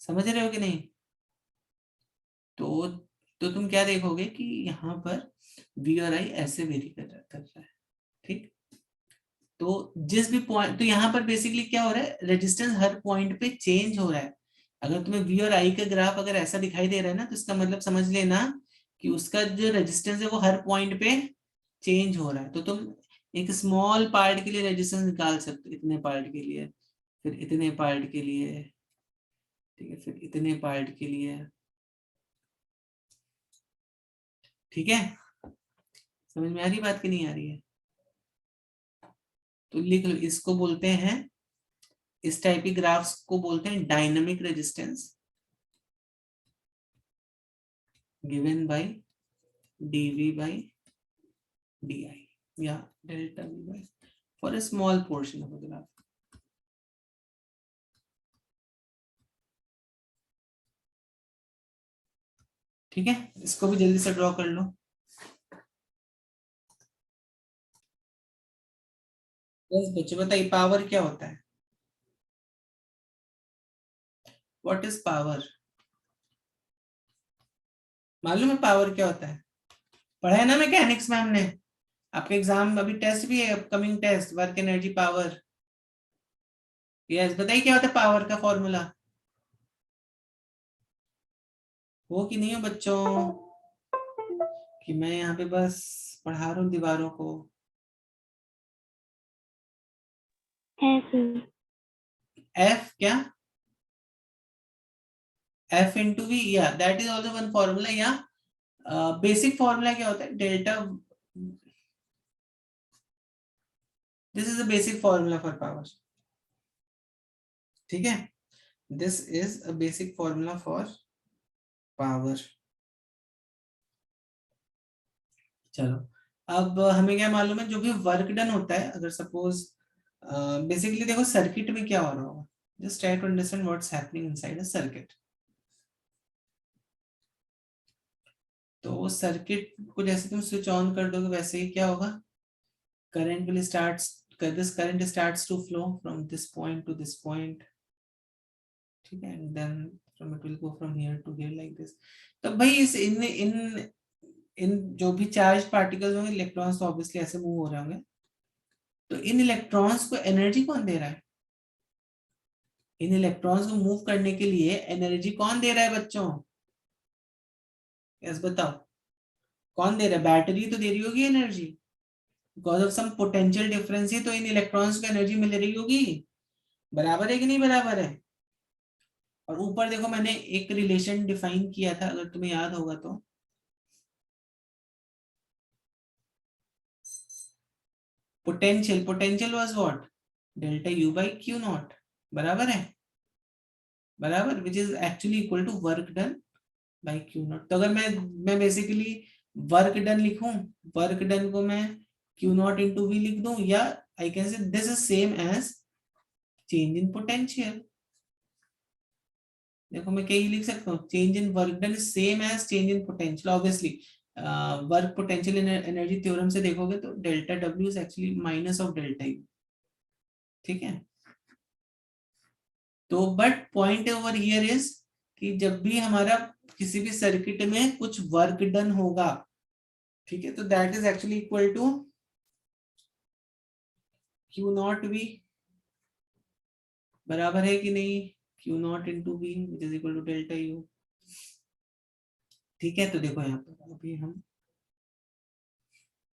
समझ रहे हो कि नहीं? तो तुम क्या देखोगे कि यहाँ पर V और I ऐसे वेरी कर रहा है, ठीक। तो जिस भी पॉइंट, तो यहाँ पर बेसिकली क्या हो रहा है, रेजिस्टेंस हर पॉइंट पे चेंज हो रहा है। अगर तुम्हें V और I का ग्राफ अगर ऐसा दिखाई दे रहा है ना, तो इसका मतलब समझ लेना कि उसका जो रेजिस्टेंस है वो हर पॉइंट पे चेंज हो रहा है। तो तुम एक स्मॉल पार्ट के लिए रेजिस्टेंस निकाल सकते हो, इतने पार्ट के लिए, फिर इतने पार्ट के लिए, ठीक है, फिर इतने पार्ट के लिए, ठीक है। समझ में आ रही बात कि नहीं आ रही है? तो लिख लो, इसको बोलते हैं, इस टाइप के ग्राफ्स को बोलते हैं dynamic resistance given by dv by di या delta v by for a small portion of a graph, ठीक है। इसको भी जल्दी से ड्रॉ कर लो। बस बच्चे बताइए पावर क्या होता है? What is power? मालूम है पावर क्या होता है? पढ़ा है ना मैकेनिक्स में हमने। आपके एग्जाम अभी टेस्ट भी है, upcoming test, work energy power. Yes, बताइए क्या होता है पावर का फॉर्मूला? हो कि नहीं हो बच्चों? कि मैं यहाँ पे बस पढ़ा रहा हूँ दीवारों को? है सर। एफ क्या? एफ इंटू वी, या that is also one formula. या बेसिक फॉर्मूला क्या होता है? Delta, this is the basic formula for power. ठीक है, this is a basic formula for power. चलो, अब हमें क्या मालूम है, जो भी वर्क डन होता है, अगर सपोज बेसिकली देखो सर्किट में क्या हो रहा होगा, just try to understand what's happening inside a circuit. तो सर्किट को जैसे तुम स्विच ऑन कर दोगे वैसे ही क्या होगा, current will starts, this current starts to flow from this point to this point. ठीक है, and then from it will go from here to here like this. तो भाई इस इन इन इन जो भी चार्ज पार्टिकल्स होंगे, इलेक्ट्रॉन्स तो ऑब्वियसली ऐसे मूव हो रहे होंगे। तो इन इलेक्ट्रॉन्स को एनर्जी कौन दे रहा है? इन इलेक्ट्रॉन्स को मूव करने के लिए एनर्जी कौन दे रहा है बच्चों? यस बताओ, कौन दे रहा है? बैटरी तो दे रही होगी energy, because of some potential difference ही तो इन इलेक्ट्रॉन्स को एनर्जी मिल रही होगी। बराबर है कि नहीं बराबर है? और ऊपर देखो मैंने एक रिलेशन डिफाइन किया था, अगर तुम्हें याद होगा तो, potential, potential was what? Delta U by Q naught. बराबर है? बराबर, which is actually equal to work done by Q naught. तो अगर मैं बेसिकली वर्क डन लिखूं, वर्क डन को मैं क्यू नॉट इंटू वी लिख दूं, या I can say this is same as change in potential. देखो मैं क्या ही लिख सकता हूँ, change in work done is same as change in potential. Obviously work potential energy theorem से देखोगे तो delta W is actually minus of delta U. ठीक है, तो but point over here is कि जब भी हमारा किसी भी सर्किट में कुछ वर्क डन होगा, ठीक है, तो that is actually equal to Q naught V. बराबर है कि नहीं? Q naught into V which is equal to delta U. ठीक है, तो देखो यहाँ पर अभी हम,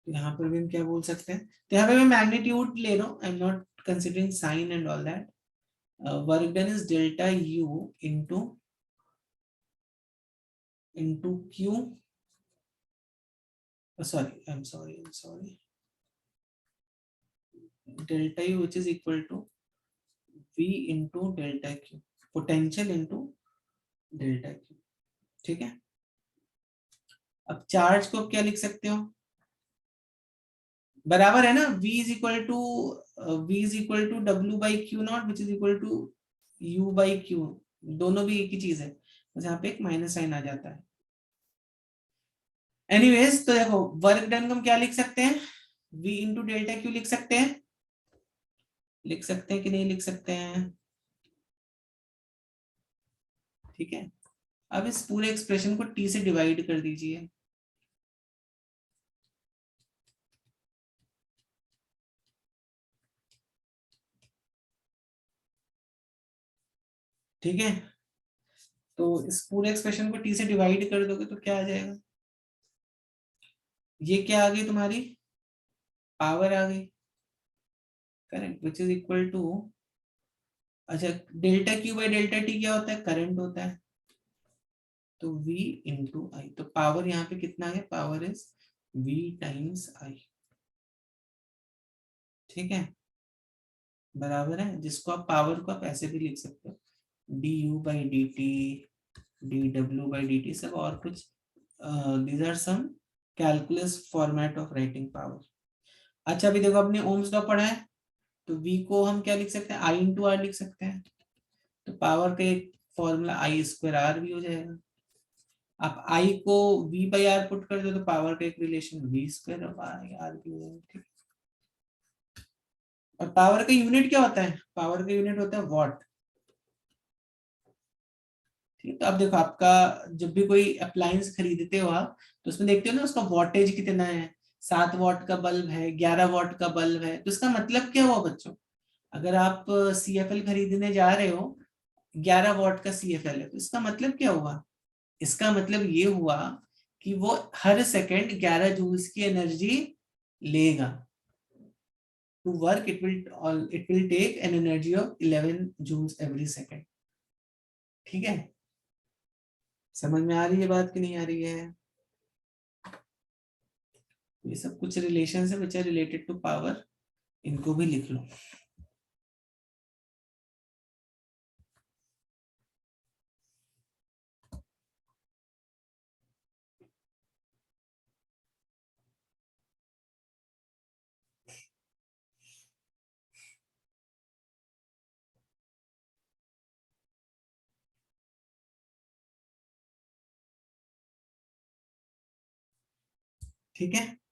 यहाँ पर भी हम क्या बोल सकते हैं, तो यहाँ पे मैं मैग्नीट्यूड ले रहा हूँ, I am not considering sign and all that. Work done is delta U into Q, sorry delta U which is equal to v into delta Q, potential into delta Q. ठीक है, अब charge को क्या लिख सकते हो? बराबर है ना, v is equal to W by Q naught which is equal to u by Q. दोनों भी एक ही चीज है, बस यहाँ पे एक माइनस साइन आ जाता है। एनीवेज, तो देखो वर्क डन को हम क्या लिख सकते हैं, v इंटू डेल्टा क्यू लिख सकते हैं। लिख सकते हैं कि नहीं लिख सकते हैं? ठीक है, अब इस पूरे एक्सप्रेशन को t से डिवाइड कर दीजिए। ठीक है, तो इस पूरे एक्सप्रेशन को t से डिवाइड कर दोगे तो क्या आ जाएगा? ये क्या आ गई तुम्हारी? पावर आ गई, correct, which is equal to, अच्छा delta Q by delta T क्या होता है? करंट होता है। तो v इंटू आई, तो पावर यहाँ पे कितना है? Power is v times I. ठीक है, बराबर है, जिसको आप पावर को आप ऐसे भी लिख सकते हो, D U by D T, D W by D T, सब और कुछ, these are some calculus format of writing power. अच्छा अभी देखो अपने ओम्स लॉ पढ़ा है, तो v को हम क्या लिख सकते हैं? आई इंटू आर लिख सकते हैं। तो पावर का एक फॉर्मूला आई स्क्वायर आर भी हो जाएगा। आप आई को v बाई आर पुट कर दो तो पावर का एक relation v square of I R भी हो जाएगा। ठीक, और पावर का यूनिट क्या होता है? पावर का यूनिट होता है वॉट। ठीक है, तो अब देखो आपका जब भी कोई अप्लायंस खरीदते हो आप, तो उसमें देखते हो ना उसका वॉटेज कितना है। 7 वॉट का बल्ब है, 11 वॉट का बल्ब है, तो इसका मतलब क्या हुआ बच्चों? अगर आप CFL खरीदने जा रहे हो, 11 वॉट का CFL है, तो इसका मतलब क्या हुआ? इसका मतलब ये हुआ कि वो हर सेकंड 11 जूल्स की एनर्जी लेगा। To work it will take an energy of 11 joules every second. ठीक है, समझ में आ रही है बात कि नहीं आ रही है? ये सब कुछ रिलेशन है बच्चा रिलेटेड टू पावर, इनको भी लिख लो। ठीक है।